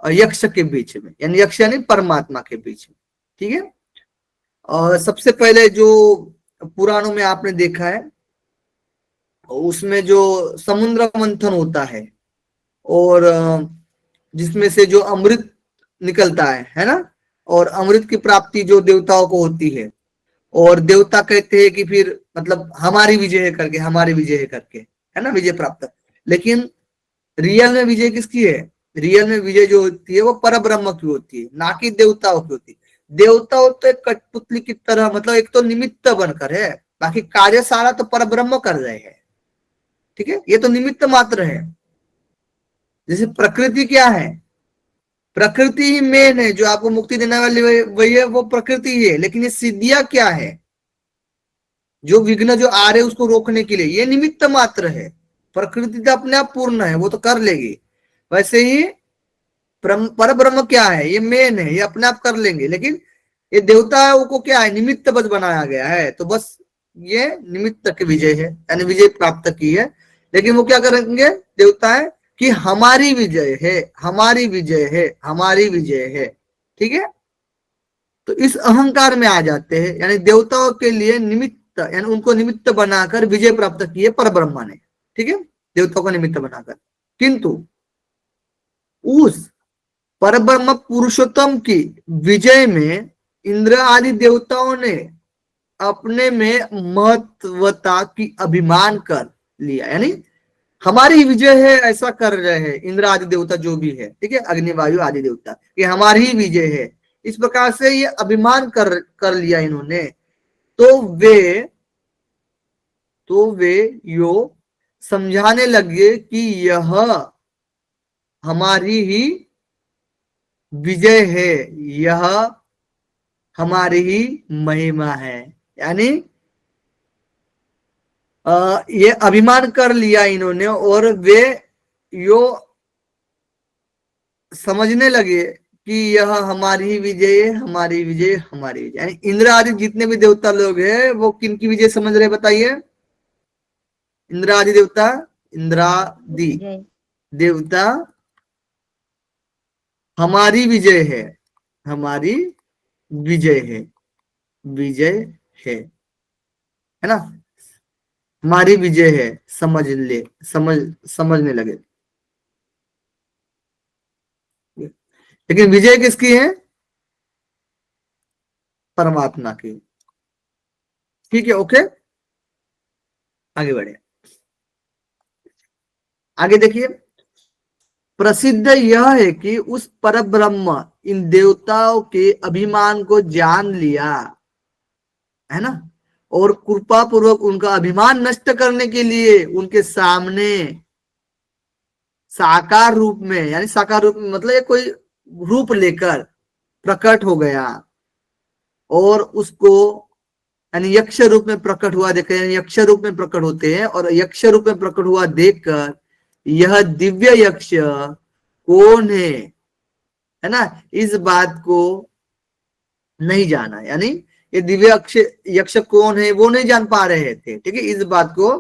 यक्ष के बीच में, यानी यक्ष यानी परमात्मा के बीच में, ठीक है। और सबसे पहले जो पुराणों में आपने देखा है, उसमें जो समुद्र मंथन होता है और जिसमें से जो अमृत निकलता है ना, और अमृत की प्राप्ति जो देवताओं को होती है, और देवता कहते हैं कि फिर मतलब हमारी विजय है करके, हमारी विजय है करके, है ना, विजय प्राप्त। लेकिन रियल में विजय किसकी है? रियल में विजय जो होती है वो परब्रह्म की होती है, ना कि देवताओं की होती है। देवताओं तो एक कठपुतली की तरह, मतलब एक तो निमित्त बनकर है, बाकी कार्य सारा तो परब्रह्म कर रहे हैं, ठीक है। ये तो निमित्त मात्र है। जैसे प्रकृति क्या है? प्रकृति ही मेन है, जो आपको मुक्ति देने वाली वही है, वो प्रकृति ही है। लेकिन ये सिद्धियां क्या है? जो विघ्न जो आ रहे उसको रोकने के लिए, ये निमित्त मात्र है। प्रकृति तो अपने आप पूर्ण है, वो तो कर लेगी। वैसे ही पर ब्रह्म क्या है? ये मेन है, ये अपने आप कर लेंगे। लेकिन ये देवताओं को क्या है? निमित्त बस बनाया गया है, तो बस ये निमित्त की विजय है, यानी विजय प्राप्त की है। लेकिन वो क्या करेंगे देवता है कि हमारी विजय है, हमारी विजय है, हमारी विजय है, ठीक है। तो इस अहंकार में आ जाते हैं, यानी देवताओं के लिए निमित्त, यानी उनको निमित्त बनाकर विजय प्राप्त की है परब्रह्मा ने, ठीक है, देवताओं को निमित्त बनाकर। किंतु उस परब्रह्म पुरुषोत्तम की विजय में इंद्र आदि देवताओं ने अपने में महत्वता की अभिमान कर लिया, यानी हमारी विजय है ऐसा कर रहे हैं इंद्र आदि देवता जो भी है, ठीक है, अग्नि वायु आदि देवता, ये हमारी ही विजय है, इस प्रकार से ये अभिमान कर लिया इन्होंने। तो वे यो समझाने लगे कि यह हमारी ही विजय है, यह हमारी ही महिमा है। यानी ये अभिमान कर लिया इन्होंने, और वे यो समझने लगे कि यह हमारी ही विजय है, हमारी विजय, हमारी विजय। यानी इंद्र आदि जितने भी देवता लोग हैं वो किन की विजय समझ रहे बताइए? इंद्र आदि देवता, इंद्रादि देवता हमारी विजय है, हमारी विजय है, विजय है ना, हमारी विजय है, समझने लगे। लेकिन विजय किसकी है? परमात्मा की, ठीक है, ओके। आगे बढ़े, आगे देखिए। प्रसिद्ध यह है कि उस परब्रह्म इन देवताओं के अभिमान को जान लिया, है ना, और कृपा पूर्वक उनका अभिमान नष्ट करने के लिए उनके सामने साकार रूप में, यानी साकार रूप में मतलब ये कोई रूप लेकर प्रकट हो गया, और उसको यानी यक्ष रूप में प्रकट हुआ देखकर, यानी यक्ष रूप में प्रकट होते हैं, और यक्ष रूप में प्रकट हुआ देखकर यह दिव्य यक्ष कौन है ना, इस बात को नहीं जाना। यानी ये दिव्य यक्ष कौन है वो नहीं जान पा रहे थे, ठीक है, इस बात को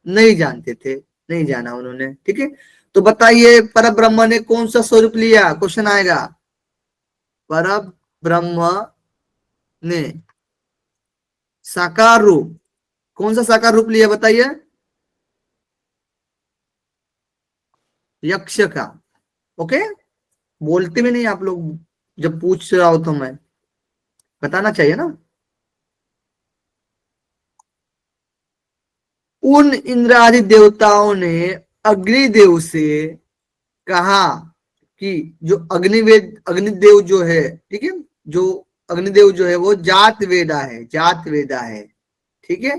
नहीं जानते थे, नहीं जाना उन्होंने, ठीक है। तो बताइए पर ब्रह्म ने कौन सा स्वरूप लिया? क्वेश्चन आएगा, पर ब्रह्म ने साकार रूप, कौन सा साकार रूप लिया बताइए? यक्ष का। ओके, बोलते भी नहीं आप लोग, जब पूछ रहा हो तो मैं बताना चाहिए ना। उन इंद्रादि देवताओं ने अग्निदेव से कहा कि जो अग्निदेव जो है, ठीक है, जो अग्निदेव जो है वो जात वेदा है, जात वेदा है, ठीक है।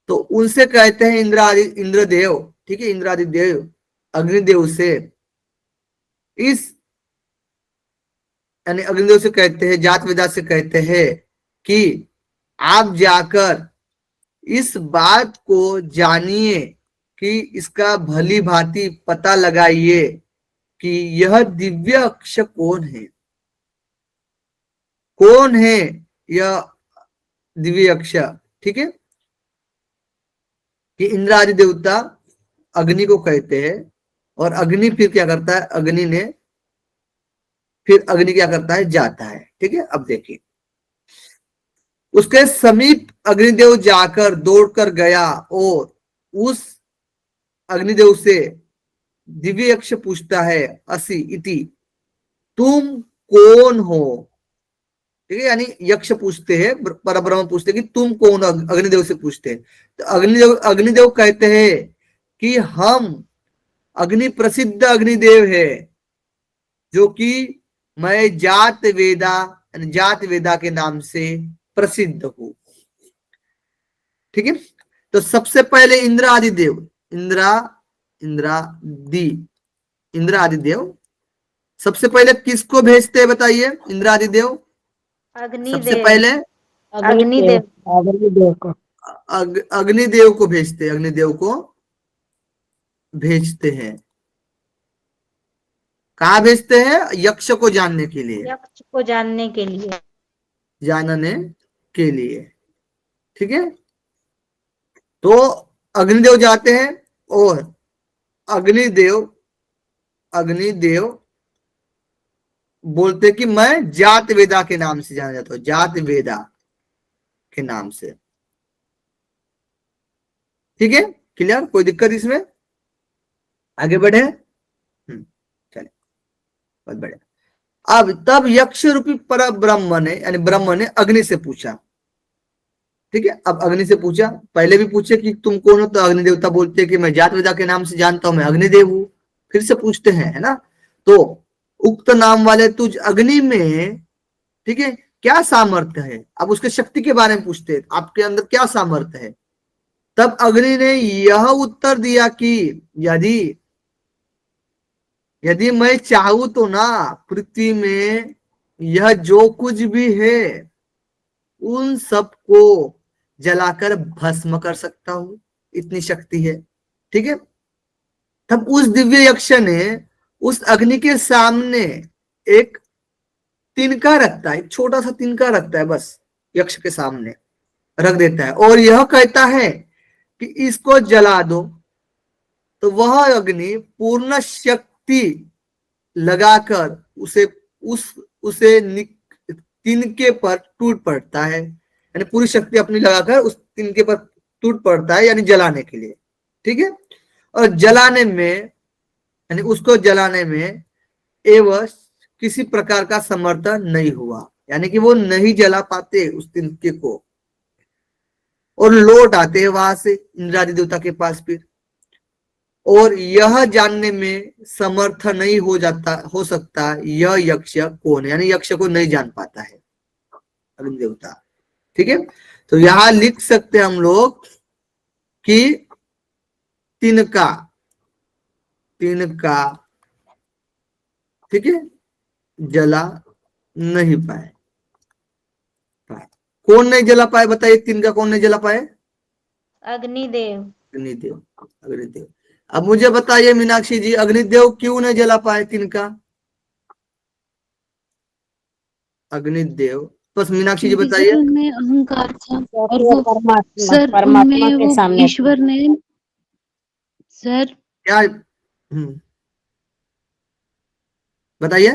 तो उनसे कहते हैं इंद्रदेव, ठीक है, इंद्रादि देव अग्निदेव से इस, यानी अग्निदेव से कहते हैं, जात वेदा से कहते हैं कि आप जाकर इस बात को जानिए कि इसका भली भांति पता लगाइए कि यह दिव्य अक्ष कौन है, कौन है यह दिव्य अक्ष, ठीक है। कि इंद्र आदि देवता अग्नि को कहते हैं, और अग्नि फिर क्या करता है, अग्नि क्या करता है, जाता है, ठीक है। अब देखिए, उसके समीप अग्निदेव जाकर दौड़कर गया और उस अग्निदेव से दिव्य यक्ष पूछता है, असि इति, तुम कौन हो, ठीक है। यानी यक्ष पूछते हैं, परब्रह्म पूछते हैं कि तुम कौन, अग्निदेव से पूछते हैं। तो अग्निदेव कहते हैं कि हम अग्नि प्रसिद्ध अग्निदेव है, जो कि मैं जात वेदा के नाम से प्रसिद्ध हूं, ठीक है। तो सबसे पहले इंद्र आदि देव, इंद्र आदि देव सबसे पहले किसको भेजते हैं बताइए? इंद्र आदि देव सबसे अग्निदेव, पहले अग्निदेव, अग्निदेव को अग्निदेव को भेजते हैं, अग्निदेव को भेजते हैं। कहा भेजते हैं? यक्ष को जानने के लिए, यक्ष को जानने के लिए। जानने के लिए, ठीक है। तो अग्निदेव जाते हैं और अग्निदेव बोलते कि मैं जात वेदा के नाम से जाना जाता हूं, जात वेदा के नाम से, ठीक है। क्लियर? कोई दिक्कत इसमें? आगे बढ़े? चले, बहुत बढ़िया। अब तब यक्ष रूपी पर ब्रह्म ने, यानी ब्रह्म ने अग्नि से पूछा, ठीक है। अब अग्नि से पूछा, पहले भी पूछे कि तुम कौन हो, तो अग्नि देवता बोलते कि मैं जात वेदा के नाम से जानता हूं, मैं अग्निदेव हूं। फिर से पूछते हैं, है ना। तो उक्त नाम वाले तुझ अग्नि में, ठीक है, क्या सामर्थ्य है? अब उसके शक्ति के बारे में पूछते हैं, आपके अंदर क्या सामर्थ्य है? तब अग्नि ने यह उत्तर दिया कि यदि मैं चाहूं तो ना, पृथ्वी में यह जो कुछ भी है उन सबको जलाकर भस्म कर सकता हूं, इतनी शक्ति है, ठीक है। तब उस दिव्य यक्ष ने उस अग्नि के सामने एक तिनका रखता है, एक छोटा सा तिनका रखता है, बस यक्ष के सामने रख देता है, और यह कहता है कि इसको जला दो। तो वह अग्नि पूर्ण शक्ति लगाकर उसे तिनके पर टूट पड़ता है, यानी पूरी शक्ति अपनी लगाकर उस तिनके पर टूट पड़ता है, यानी जलाने के लिए, ठीक है। और जलाने में, यानी उसको जलाने में एवं किसी प्रकार का समर्थन नहीं हुआ, यानी कि वो नहीं जला पाते उस तिनके को, और लौट आते हैं वहां से इंद्रादि देवता के पास फिर, और यह जानने में समर्थ नहीं हो सकता यह यक्ष कौन है, यानी यक्ष को नहीं जान पाता है अग्नि देवता, ठीक है। तो यहां लिख सकते हैं हम लोग कि तिनका, ठीक है, जला नहीं पाए। कौन नहीं जला पाए बताइए? तिनका कौन नहीं जला पाए? अग्निदेव, अग्निदेव। अब मुझे बताइए मीनाक्षी जी, अग्निदेव क्यों नहीं जला पाए तिनका? अग्निदेव, बस मीनाक्षी जी क्योंकि बताइए। सर उनमें अहंकार था, और वो वो परमात्मा सर परमात्मा उनमें के वो सामने ईश्वर ने सर क्या? बताइए।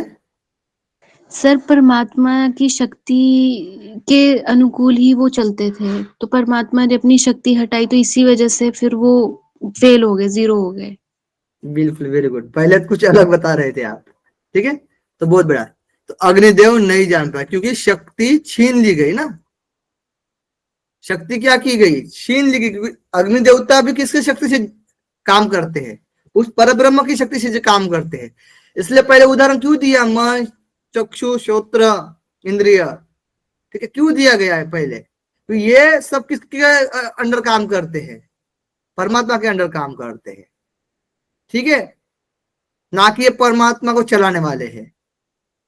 सर परमात्मा की शक्ति के अनुकूल ही वो चलते थे, तो परमात्मा ने अपनी शक्ति हटाई तो इसी वजह से फिर वो फेल हो गए, 0 हो गए। बिल्कुल, वेरी गुड। पहले तो कुछ अलग बता रहे थे आप, ठीक है, तो बहुत बड़ा। तो अग्निदेव नहीं जान पाया क्योंकि शक्ति छीन ली गई ना, शक्ति क्या की गई, छीन ली गई, क्योंकि अग्नि देवता भी किसकी शक्ति से काम करते हैं, उस परब्रह्म की शक्ति से जो काम करते हैं। इसलिए पहले उदाहरण क्यों दिया, मन, चक्षु, श्रोत्र, इंद्रिय, ठीक है, क्यों दिया गया है पहले, तो ये सब किसके अंडर काम करते हैं, परमात्मा के अंडर काम करते हैं, ठीक है, ना कि ये परमात्मा को चलाने वाले हैं।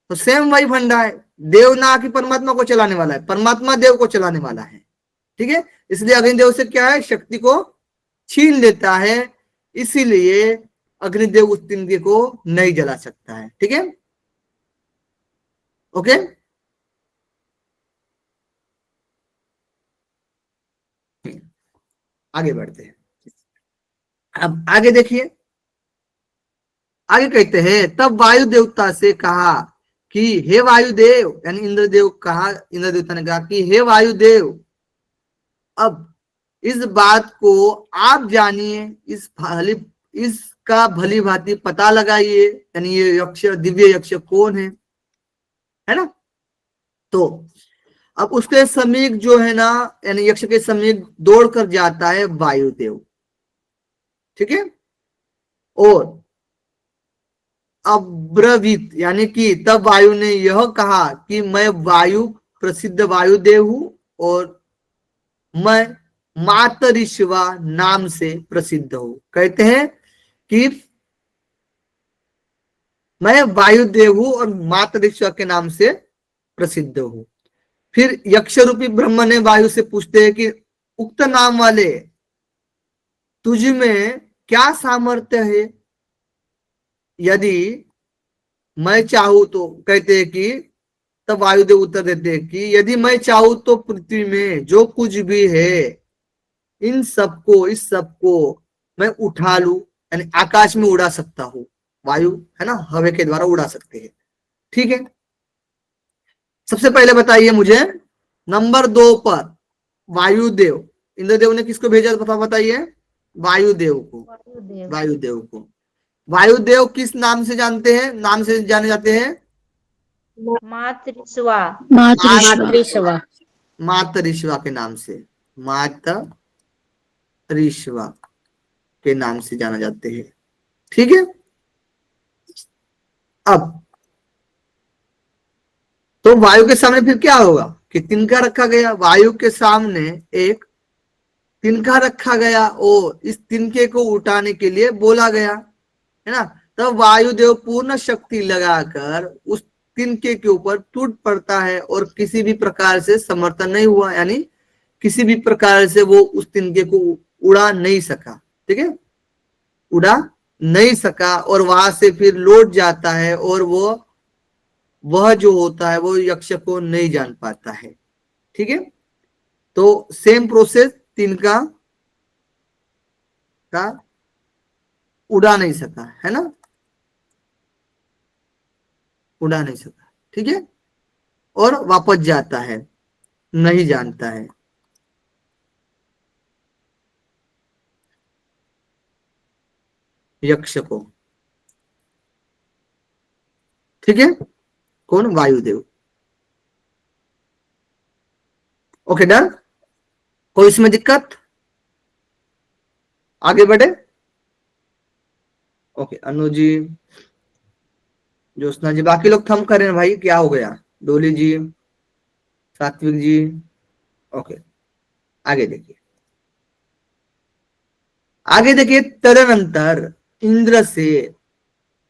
तो सेम वही फंडा है, देव ना कि परमात्मा को चलाने वाला है, परमात्मा देव को चलाने वाला है, ठीक है। इसलिए अग्निदेव से क्या है, शक्ति को छीन लेता है, इसीलिए अग्निदेव उस तिनके को नहीं जला सकता है, ठीक है, ओके। आगे बढ़ते हैं। अब आगे देखिए, आगे कहते हैं, तब वायु देवता से कहा कि हे वायुदेव, यानी इंद्रदेव कहा, इंद्र देवता ने कहा कि हे वायुदेव, अब इस बात को आप जानिए, इसका भली भांति पता लगाइए, यानी ये यक्ष, दिव्य यक्ष कौन है ना। तो अब उसके समीप जो है ना, यानी यक्ष के समीप दौड़ कर जाता है वायुदेव, ठीक है, और अब्रवीत, यानी कि तब वायु ने यह कहा कि मैं वायु प्रसिद्ध वायुदेव हूं और मैं मातरिश्वा नाम से प्रसिद्ध हूं। कहते हैं कि मैं वायुदेव हूं और मातरिश्वा के नाम से प्रसिद्ध हूं। फिर यक्ष रूपी ब्रह्म ने वायु से पूछते हैं कि उक्त नाम वाले तुझ में क्या सामर्थ्य है, यदि मैं चाहूं तो, कहते हैं कि तब वायुदेव उत्तर देते हैं कि यदि मैं चाहूं तो पृथ्वी में जो कुछ भी है इन सबको, इस सबको मैं उठा लूं, यानी आकाश में उड़ा सकता हूं। वायु है ना, हवा के द्वारा उड़ा सकते हैं, ठीक है। सबसे पहले बताइए मुझे, नंबर 2 पर वायुदेव, इंद्रदेव ने किसको भेजा था बताइए, वायुदेव को, वायुदेव वायुदेव को। वायुदेव किस नाम से जानते हैं, नाम से जाने जाते हैं, मातृस्वा मातृश्वा। मातरिश्वा के नाम से, मातरिश्वा के नाम से जाना जाते हैं, ठीक है। अब तो वायु के सामने फिर क्या होगा कि तिनका रखा गया, वायु के सामने एक तिनका रखा गया और इस तिनके को उठाने के लिए बोला गया, है ना। तब वायुदेव पूर्ण शक्ति लगाकर उस तिनके के ऊपर टूट पड़ता है और किसी भी प्रकार से समर्थन नहीं हुआ, यानी किसी भी प्रकार से वो उस तिनके को उड़ा नहीं सका, ठीक है, उड़ा नहीं सका, और वहां से फिर लौट जाता है, और वह जो होता है वो यक्ष को नहीं जान पाता है, ठीक है। तो सेम प्रोसेस तिनका का उड़ा नहीं सका, है ना, उड़ा नहीं सका, ठीक है, और वापस जाता है, नहीं जानता है, यक्ष को, ठीक है, कौन, वायुदेव। ओके, डन, कोई इसमें दिक्कत, आगे बढ़े। ओके, अनु जी, ज्योत्सना जी, बाकी लोग थम करें भाई, क्या हो गया, डोली जी, सात्विक जी, ओके, आगे देखिए, आगे देखिए, तदनंतर इंद्र से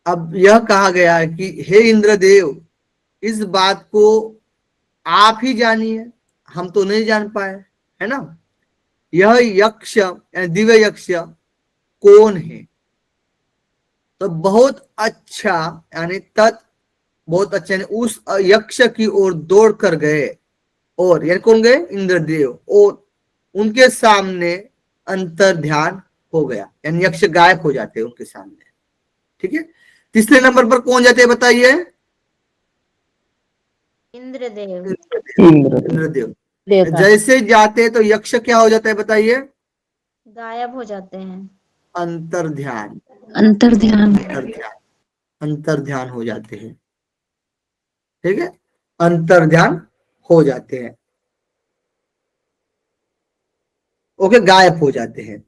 अब यह कहा गया है कि हे इंद्रदेव, इस बात को आप ही जानिए, हम तो नहीं जान पाए, है ना, यह यक्ष यानी दिव्य यक्ष कौन है। तो बहुत अच्छा, यानी बहुत अच्छा, यानी उस यक्ष की ओर दौड़ कर गए, और यानी कौन गए, इंद्रदेव, और उनके सामने अंतर ध्यान हो गया, यानी यक्ष गायब हो जाते हैं उनके सामने, ठीक है। तीसरे नंबर पर कौन जाते हैं बताइए, इंद्रदेव। इंद्रदेव। देवता। जैसे जाते हैं तो यक्ष क्या हो जाता है बताइए? गायब हो जाते हैं। अंतर्ध्यान। अंतर्ध्यान। अंतर्ध्यान, अंतर्ध्यान हो जाते हैं। ठीक है, अंतर्ध्यान हो जाते हैं। ओके, गायब हो जाते हैं।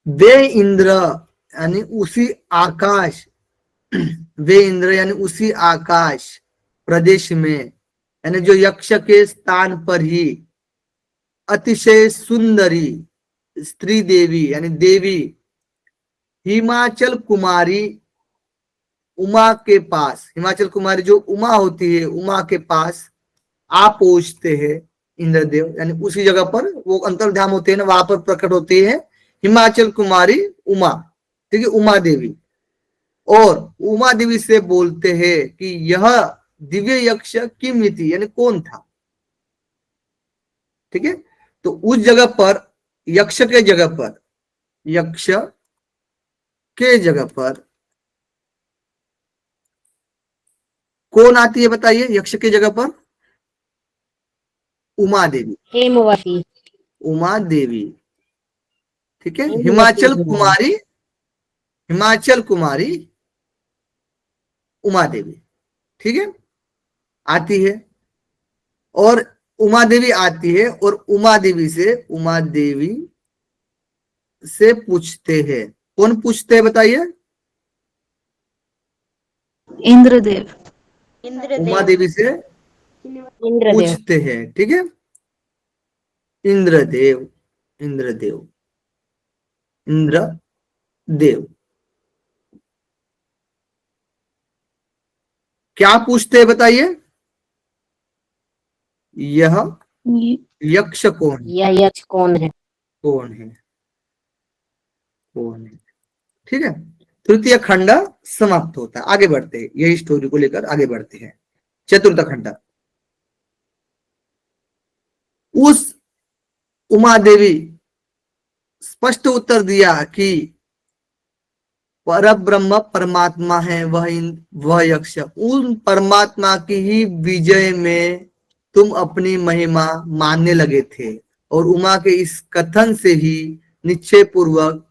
वे इंद्र यानी उसी आकाश, वे इंद्र यानी उसी आकाश प्रदेश में, यानी जो यक्ष के स्थान पर ही अतिशय सुंदरी स्त्री देवी यानी देवी हिमाचल कुमारी उमा के पास, हिमाचल कुमारी जो उमा होती है, उमा के पास आ पहुंचते हैं इंद्रदेव, यानी उसी जगह पर वो अंतर्धाम होते हैं ना, वहां पर प्रकट होती है हिमाचल कुमारी उमा। ठीक है, उमा देवी। और उमा देवी से बोलते हैं कि यह दिव्य यक्ष किम इति, यानी कौन था। ठीक है, तो उस जगह पर यक्ष के जगह पर, यक्ष के जगह पर कौन आती है बताइए? यक्ष की जगह पर उमा देवी। हेमवती। उमा देवी। ठीक है, हेमवती हिमाचल उमा। कुमारी, हिमाचल कुमारी उमा देवी। ठीक है, आती है। और उमा देवी आती है और उमा देवी से पूछते हैं। कौन पूछते हैं बताइए? इंद्रदेव। उमा इंद्रदेव। देवी से इंद्रदेव। पूछते हैं। ठीक है, इंद्रदेव, इंद्रदेव, इंद्रदेव क्या पूछते हैं बताइए? यह ये यक्ष कौन है? यह यक्ष कौन है? कौन है? कौन है? ठीक है, तृतीय खंड समाप्त होता है। आगे बढ़ते हैं, यही स्टोरी को लेकर आगे बढ़ते हैं। चतुर्थ खंड। उस उमा देवी स्पष्ट उत्तर दिया कि पर ब्रह्म परमात्मा है, वह यक्ष। उन परमात्मा की ही विजय में तुम अपनी महिमा मानने लगे थे। और उमा के इस कथन से ही निश्चय पूर्वक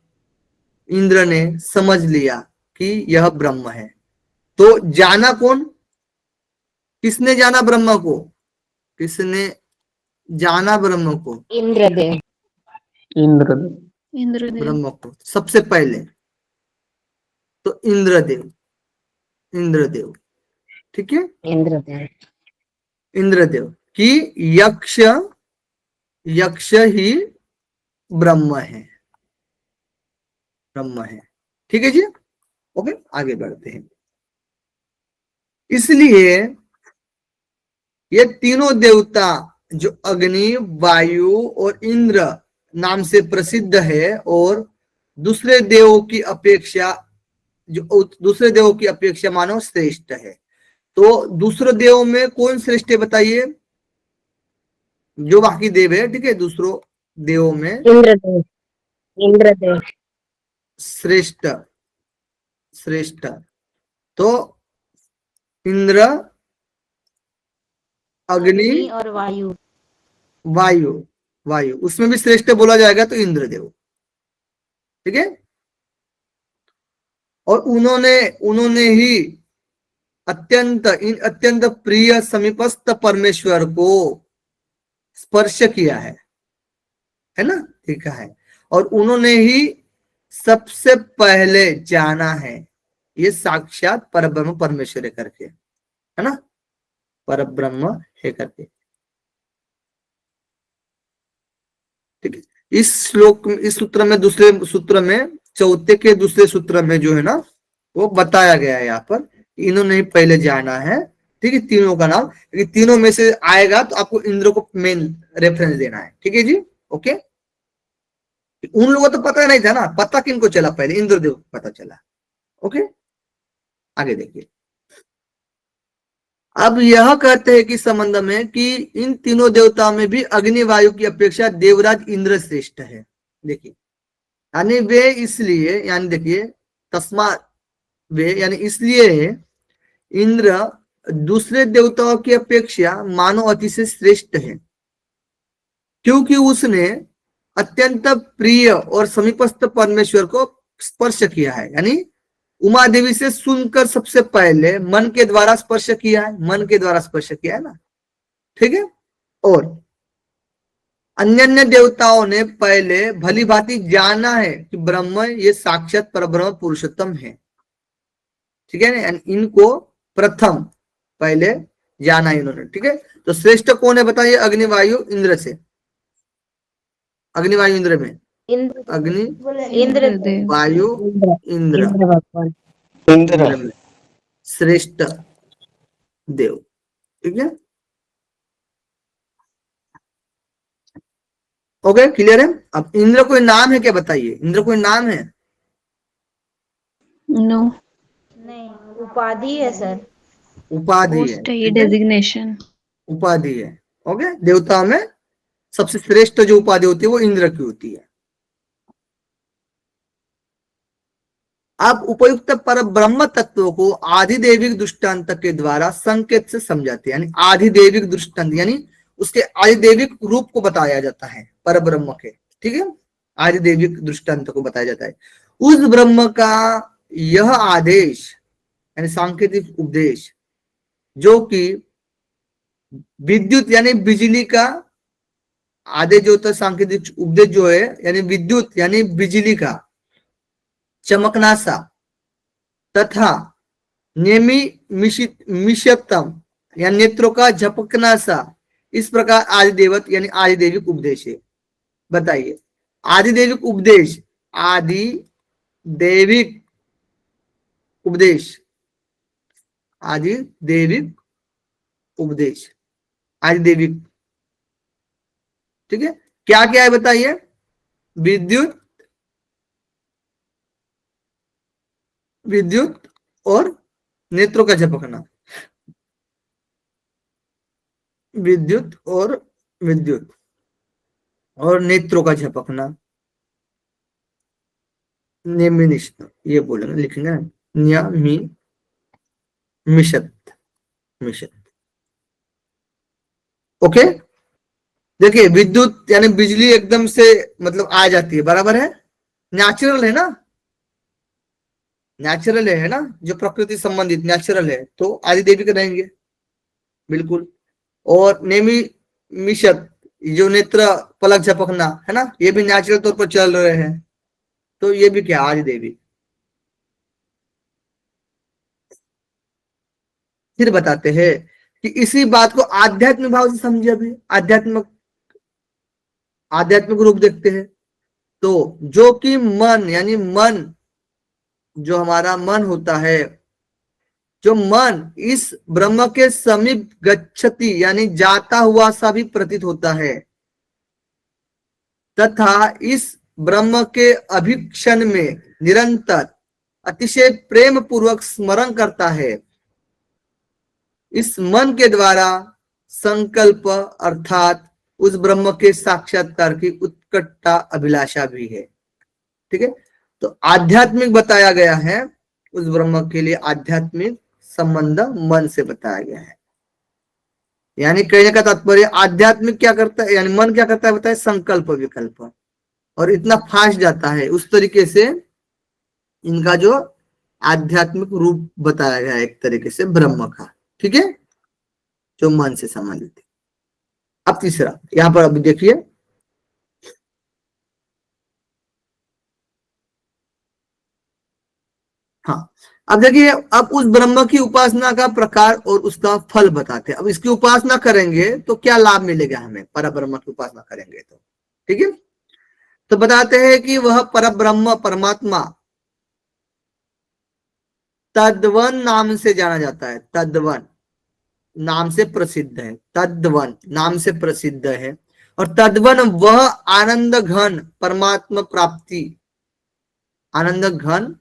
इंद्र ने समझ लिया कि यह ब्रह्म है। तो जाना कौन? किसने जाना ब्रह्म को? किसने जाना ब्रह्म को? इंद्रदेव। इंद्रदेव। इंद्रदेव। ब्रह्म को सबसे पहले तो इंद्रदेव, इंद्रदेव। ठीक है, इंद्रदेव। इंद्रदेव कि यक्ष, यक्ष ही ब्रह्म है, ब्रह्म है। ठीक है जी, ओके, आगे बढ़ते हैं। इसलिए ये तीनों देवता जो अग्नि, वायु और इंद्र नाम से प्रसिद्ध है, और दूसरे देवों की अपेक्षा, जो दूसरे देवों की अपेक्षा मानो श्रेष्ठ है। तो दूसरे देवों में कौन श्रेष्ठ है बताइए? जो बाकी देव है, ठीक है, दूसरों देवों में इंद्रदेव। इंद्रदेव। श्रेष्ठ, श्रेष्ठ तो इंद्र, अग्नि, अग्नि और वायु। वायु, वायु उसमें भी श्रेष्ठ बोला जाएगा तो इंद्रदेव। ठीक है, और उन्होंने उन्होंने ही अत्यंत प्रिय समीपस्थ परमेश्वर को स्पर्श किया है ना, देखा है। और उन्होंने ही सबसे पहले जाना है ये साक्षात परब्रह्म परमेश्वर है करके, है ना, परब्रह्म है करके। ठीक है, इस श्लोक में, इस सूत्र में, दूसरे सूत्र में, चौथे के दूसरे सूत्र में जो है ना, वो बताया गया है यहाँ पर, इन्होंने ही पहले जाना है। ठीक है, तीनों का नाम, तीनों में से आएगा तो आपको इंद्र को मेन रेफरेंस देना है। ठीक है जी, ओके। उन लोगों को तो पता नहीं था ना, पता किनको चला? पहले इंद्रदेव को पता चला। ओके, आगे देखिए। अब यह कहते हैं कि संबंध में कि इन तीनों देवताओं में भी अग्नि वायु की अपेक्षा देवराज इंद्र श्रेष्ठ है। देखिए, यानी वे इसलिए, यानी देखिए, तस्मात् वे यानी इसलिए इंद्र दूसरे देवताओं की अपेक्षा मानो अतिशय श्रेष्ठ है, क्योंकि उसने अत्यंत प्रिय और समीपस्थ परमेश्वर को स्पर्श किया है। यानी उमा देवी से सुनकर सबसे पहले मन के द्वारा स्पर्श किया है, मन के द्वारा स्पर्श किया है ना, ठीक है। और अन्य देवताओं ने पहले भली भांति जाना है कि ब्रह्म ये साक्षात परब्रह्म पुरुषोत्तम है, ठीक है ना। इनको प्रथम पहले जाना इन्होंने, ठीक है। तो श्रेष्ठ कौन है बताइए? अग्निवायु इंद्र से। अग्निवायु इंद्र में इंद्र अग्नि इंद्र देव। वायु इंद्र इंद्र भगवान इंद्र इंद्र में श्रेष्ठ देव, ठीक है। ओके, क्लियर है। अब इंद्र कोई नाम है क्या बताइए? इंद्र कोई नाम है? नो, नहीं, उपाधि है सर। उपाधि है, पोस्ट है ये, ठीक है? डेजिग्नेशन। उपाधि है। ओके, देवता में सबसे श्रेष्ठ जो उपाधि होती है वो इंद्र की होती है। आप उपयुक्त पर ब्रह्म तत्व को आधिदेविक दृष्टांत के द्वारा संकेत से समझाते हैं। यानी आधिदेविक दृष्टांत यानी उसके आधिदेविक रूप को बताया जाता है पर ब्रह्म के, ठीक है। आधिदेविक दृष्टांत को बताया जाता है। उस ब्रह्म का यह आदेश यानी सांकेतिक उपदेश, जो कि विद्युत यानी बिजली का आदेश जो होता है, सांकेतिक उपदेश जो है यानी विद्युत यानी बिजली का चमकना सा तथा मिशतम या नेत्रों का झपकना सा, इस प्रकार आदिदेवत यानी आदिदेविक उपदेश है। बताइए, आदिदेविक उपदेश, आदिदेविक उपदेश, आदिदेविक उपदेश, आदिदेविक, ठीक है। क्या क्या है बताइए? विद्युत, विद्युत और नेत्रों का झपकना, विद्युत और विद्युत और नेत्रों का झपकना, निम्नलिखित ये बोलेंगे, लिखेंगे नियमी मिशत मिशत। ओके, देखिए विद्युत यानी बिजली एकदम से मतलब आ जाती है, बराबर है, नेचुरल है ना, नेचुरल है ना, जो प्रकृति संबंधित नेचुरल है, तो आदिदेवी के रहेंगे बिल्कुल। और नेमी मिशत जो नेत्र पलक झपकना है ना, ये भी नेचुरल तौर पर चल रहे हैं, तो ये भी क्या आदिदेवी। फिर बताते हैं कि इसी बात को आध्यात्मिक भाव से समझे। अभी आध्यात्मिक रूप देखते हैं। तो जो कि मन यानी मन, जो हमारा मन होता है, जो मन इस ब्रह्म के समीप गच्छति यानी जाता हुआ सा भी प्रतीत होता है, तथा इस ब्रह्म के अभिक्षण में निरंतर अतिशय प्रेम पूर्वक स्मरण करता है, इस मन के द्वारा संकल्प अर्थात उस ब्रह्म के साक्षात्कार की उत्कटता अभिलाषा भी है, ठीक है। तो आध्यात्मिक बताया गया है, उस ब्रह्म के लिए आध्यात्मिक संबंध मन से बताया गया है। यानी कहने का तात्पर्य आध्यात्मिक क्या करता है, यानी मन क्या करता है बताए, संकल्प विकल्प, और इतना फास्ट जाता है, उस तरीके से इनका जो आध्यात्मिक रूप बताया गया है एक तरीके से ब्रह्म का, ठीक है, जो मन से संबंधित है। अब तीसरा यहां पर अभी देखिए, हाँ अब देखिए, अब उस ब्रह्म की उपासना का प्रकार और उसका फल बताते हैं। अब इसकी उपासना करेंगे तो क्या लाभ मिलेगा हमें, परब्रह्म की उपासना करेंगे तो, ठीक है। तो बताते हैं कि वह परब्रह्म परमात्मा तद्वन नाम से जाना जाता है, तद्वन नाम से प्रसिद्ध है, तद्वन नाम से प्रसिद्ध है। और तद्वन वह आनंद घन परमात्मा प्राप्ति, आनंद घन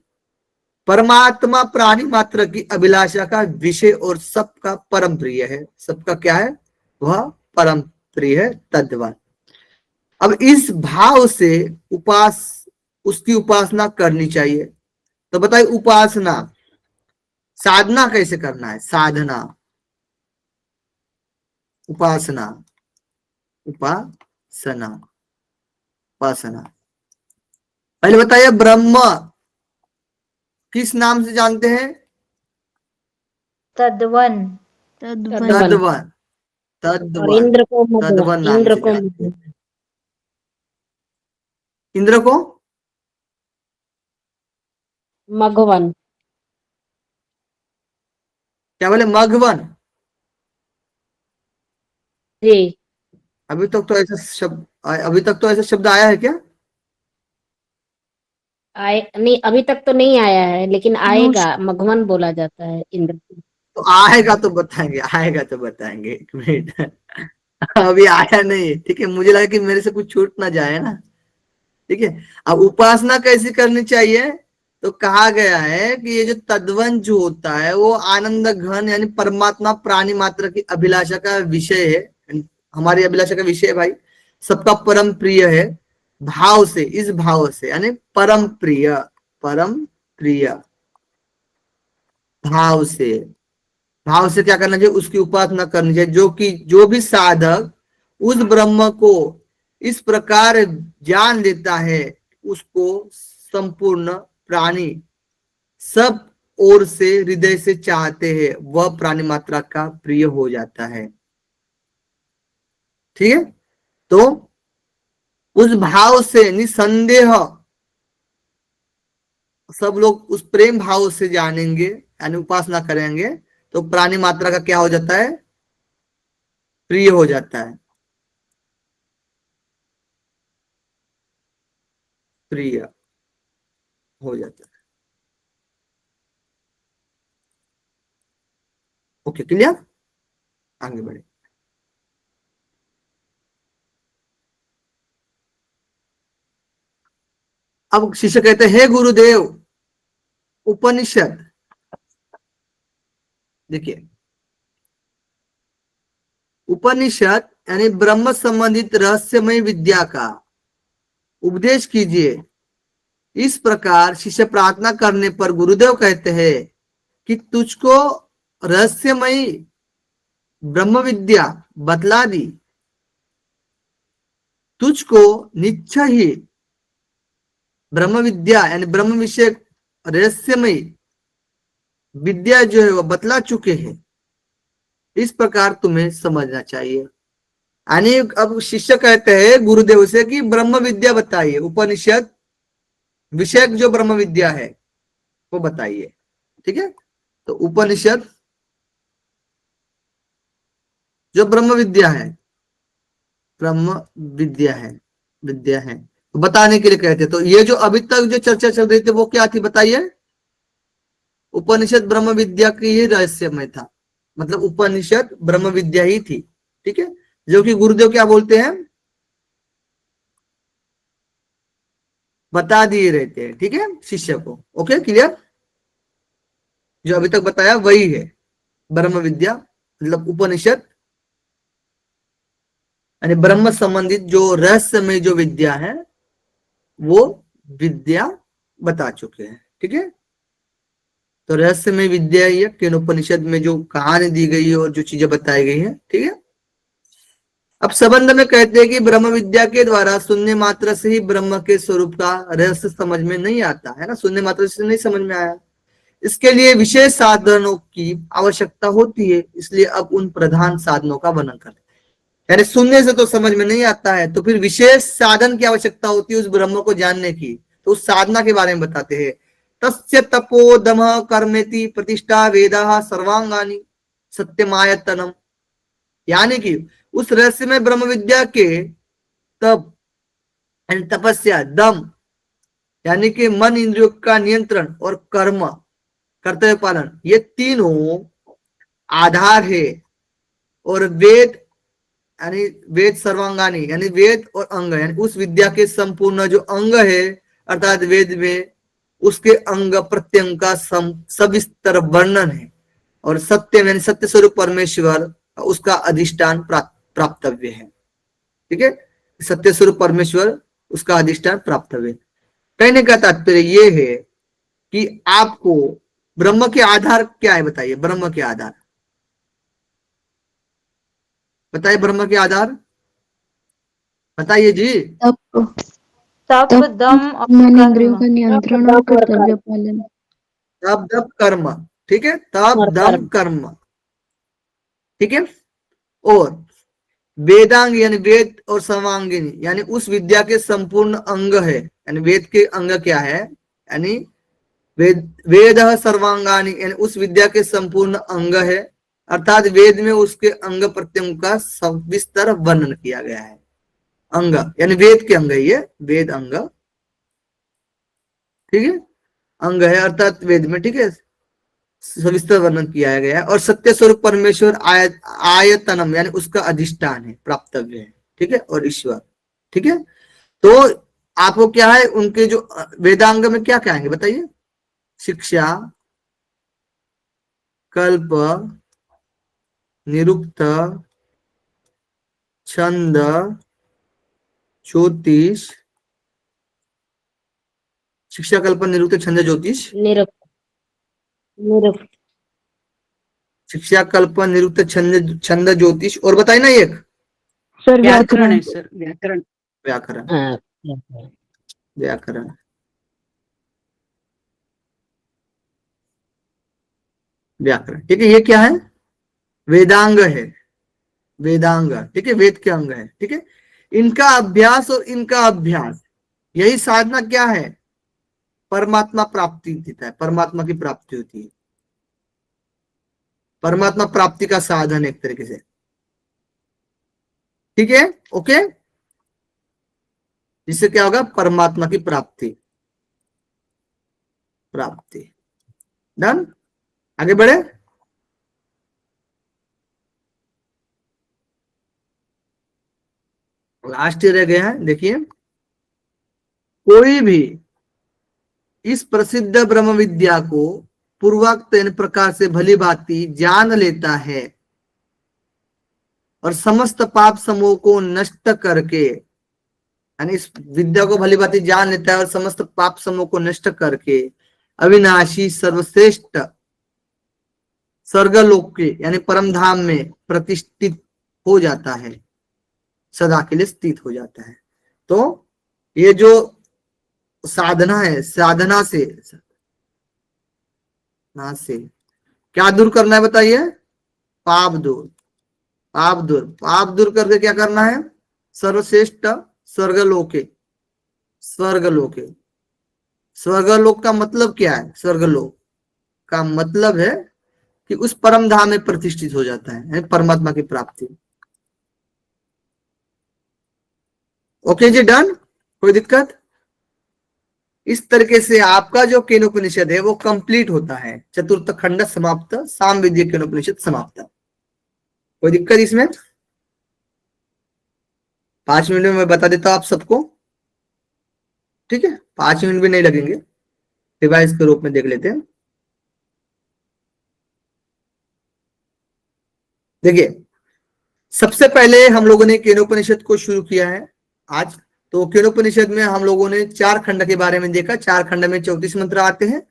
परमात्मा प्राणी मात्र की अभिलाषा का विषय और सबका परम प्रिय है। सबका क्या है, वह परम प्रिय है, तद्वन। अब इस भाव से उसकी उपासना करनी चाहिए। तो बताइए उपासना, साधना कैसे करना है, साधना, उपासना, उपासना, उपासना। पहले बताइए ब्रह्म किस नाम से जानते हैं? तद्वन। तद्वन। तद्वन, और तद्वन, इंद्र को मघवन, तद्वन नाम इंद्र से को जानते हैं। मघवन, इंद्र को मघवन। क्या बोले, मघवन? जी, अभी तक तो ऐसा शब्द आया है क्या? आए नहीं, अभी तक तो नहीं आया है, लेकिन नोश आएगा। मघवन बोला जाता है इंद्र को। तो आएगा तो बताएंगे, आएगा तो बताएंगे, एक मिनट। अभी आया नहीं है, ठीक है, मुझे लगा कि मेरे से कुछ छूट ना जाए ना, ठीक है। अब उपासना कैसे करनी चाहिए, तो कहा गया है कि ये जो तद्वन जो होता है वो आनंद घन यानी परमात्मा प्राणी मात्र की अभिलाषा का विषय है, हमारी अभिलाषा का विषय है भाई, सबका परम प्रिय है, भाव से, इस भाव से, यानी परम प्रिय, परम प्रिय भाव से, भाव से क्या करना चाहिए, उसकी उपासना करनी चाहिए, जो कि जो भी साधक उस ब्रह्म को इस प्रकार जान लेता है, उसको संपूर्ण प्राणी सब ओर से हृदय से चाहते हैं, वह प्राणी मात्रा का प्रिय हो जाता है, ठीक है। तो उस भाव से निसंदेह सब लोग उस प्रेम भाव से जानेंगे, यानी उपासना करेंगे, तो प्राणी मात्रा का क्या हो जाता है, प्रिय हो जाता है, प्रिय हो जाता है। ओके, क्लियर, आगे बढ़े। अब शिष्य कहते हैं, हे गुरुदेव, उपनिषद, देखिए उपनिषद यानी ब्रह्म संबंधित रहस्यमय विद्या का उपदेश कीजिए। इस प्रकार शिष्य प्रार्थना करने पर गुरुदेव कहते हैं कि तुझको रहस्यमयी ब्रह्म विद्या बतला दी, तुझको निश्चय ही ब्रह्म विद्या यानी ब्रह्म विषय रहस्यमयी विद्या जो है वह बतला चुके हैं, इस प्रकार तुम्हें समझना चाहिए। यानी अब शिष्य कहते हैं गुरुदेव से कि ब्रह्म विद्या बताइए, उपनिषद विषयक जो ब्रह्म विद्या है वो बताइए, ठीक है। तो उपनिषद जो ब्रह्म विद्या है, ब्रह्म विद्या है, विद्या है, तो बताने के लिए कहते हैं। तो ये जो अभी तक जो चर्चा चल रही थी वो क्या थी बताइए, उपनिषद ब्रह्म विद्या की ही रहस्यमय था, मतलब उपनिषद ब्रह्म विद्या ही थी, ठीक है, जो कि गुरुदेव क्या बोलते हैं, बता दिए रहते हैं, ठीक है, शिष्य को। ओके, क्लियर, जो अभी तक बताया वही है ब्रह्म विद्या, मतलब उपनिषद यानी ब्रह्म संबंधित जो रहस्यमय जो विद्या है वो विद्या बता चुके हैं, ठीक है। तो रहस्यमय विद्या ही है, उपनिषद में जो कहानी दी गई है और जो चीजें बताई गई है, ठीक है। अब संबंध में कहते हैं कि ब्रह्म विद्या के द्वारा शून्य मात्र से ही ब्रह्म के स्वरूप का रहस्य समझ में नहीं आता है ना, शून्य मात्र से नहीं समझ में आया, इसके लिए विशेष साधनों की आवश्यकता होती है, इसलिए अब उन प्रधान साधनों का वर्णन करते हैं। यानी शून्य से तो समझ में नहीं आता है, तो फिर विशेष साधन की आवश्यकता होती है उस ब्रह्म को जानने की, तो उस साधना के बारे में बताते हैं। तस्य तपो दम कर्मेति प्रतिष्ठा वेदा सर्वांगानी सत्यमायतनम, यानी कि उस रहस्य में ब्रह्म विद्या के तप यानी तपस्या, दम यानी कि मन इंद्रियों का नियंत्रण और कर्म कर्तव्य पालन, ये तीनों आधार है, और वेद यानी वेद सर्वांगानी यानी वेद और अंग, यानी उस विद्या के संपूर्ण जो अंग है, अर्थात वेद में उसके अंग प्रत्यंग का सविस्तर वर्णन है, और सत्य यानी सत्य स्वरूप परमेश्वर उसका अधिष्ठान प्राप्तव्य है, ठीक है, सत्य स्वरूप परमेश्वर उसका अधिष्ठान प्राप्तव्य। कहने का तात्पर्य यह है कि आपको ब्रह्म के आधार क्या है बताइए, ब्रह्म के आधार बताइए, ब्रह्म के आधार बताइए जी। तप, तप तप, दम और मन, इंद्रियों कर्म। का नियंत्रण और कर्तव्य पालन। तप दम कर्म, ठीक है, तप और दम कर्म। कर्म, ठीक है। और वेदांग यानी वेद और सर्वांगिनी यानी उस विद्या के संपूर्ण अंग है, यानी वेद के अंग क्या है, यानी वेद सर्वांगानी यानी उस विद्या के संपूर्ण अंग है, अर्थात वेद में उसके अंग प्रत्यंग का सविस्तर वर्णन किया गया है। अंग यानी वेद के अंग है, ये वेद अंग, ठीक है, अंग है अर्थात वेद में, ठीक है, सविस्तर वर्णन किया गया है। और सत्य स्वरूप परमेश्वर आयतनम यानी उसका अधिष्ठान है, प्राप्तव्य है, ठीक है, और ईश्वर, ठीक है। तो आपको क्या है, उनके जो वेदांग में क्या क्या आएंगे बताइए, शिक्षा, कल्प, निरुक्त, छंद, ज्योतिष, शिक्षा, कल्प, निरुक्त, छंद, ज्योतिष, निरुक्त, निरुक्त, शिक्षा, कल्प, निरुक्त, छंद, छंद, ज्योतिष, और बताइए ना एक सर व्याकरण है व्याकरण। सर, व्याकरण। व्याकरण, हाँ, व्याकरण। व्याकरण, व्याकरण, ठीक है, ये क्या है, वेदांग है, वेदांग, ठीक है, वेद के अंग है, ठीक है। इनका अभ्यास और इनका अभ्यास, यही साधना क्या है, परमात्मा प्राप्ति देता है, परमात्मा की प्राप्ति होती है, परमात्मा प्राप्ति का साधन एक तरीके से, ठीक है, ओके। जिससे क्या होगा, परमात्मा की प्राप्ति, प्राप्ति, डन, आगे बढ़े। लास्ट रह गए हैं, देखिए, कोई भी इस प्रसिद्ध ब्रह्म विद्या को पूर्वोक्त इन प्रकार से भली भांति जान लेता है और समस्त पाप समूह को नष्ट करके, यानी इस विद्या को भली भांति जान लेता है और समस्त पाप समूह को नष्ट करके अविनाशी सर्वश्रेष्ठ स्वर्गलोक के यानी परम धाम में प्रतिष्ठित हो जाता है, सदा के लिए स्थित हो जाता है। तो ये जो साधना है, साधना से क्या दूर करना है बताइए, पाप दूर, पाप दूर, पाप दूर करके क्या करना है, सर्वश्रेष्ठ स्वर्गलोके, स्वर्गलोके, स्वर्गलोक का मतलब क्या है, स्वर्गलोक का मतलब है कि उस परम धाम में प्रतिष्ठित हो जाता है, यानी परमात्मा की प्राप्ति। ओके जी, डन, कोई दिक्कत। इस तरीके से आपका जो केनोपनिषद है वो कंप्लीट होता है, चतुर्थ खंड समाप्त, सामवेदीय केनोपनिषद समाप्त। कोई दिक्कत इसमें, 5 मिनट में मैं बता देता हूं आप सबको, ठीक है, 5 मिनट भी नहीं लगेंगे, डिवाइस के रूप में देख लेते हैं। देखिए, सबसे पहले हम लोगों ने केनोपनिषद को शुरू किया है आज। तो केनोपनिषद में हम लोगों ने 4 खंड के बारे में देखा, 4 खंड में 34 मंत्र आते हैं।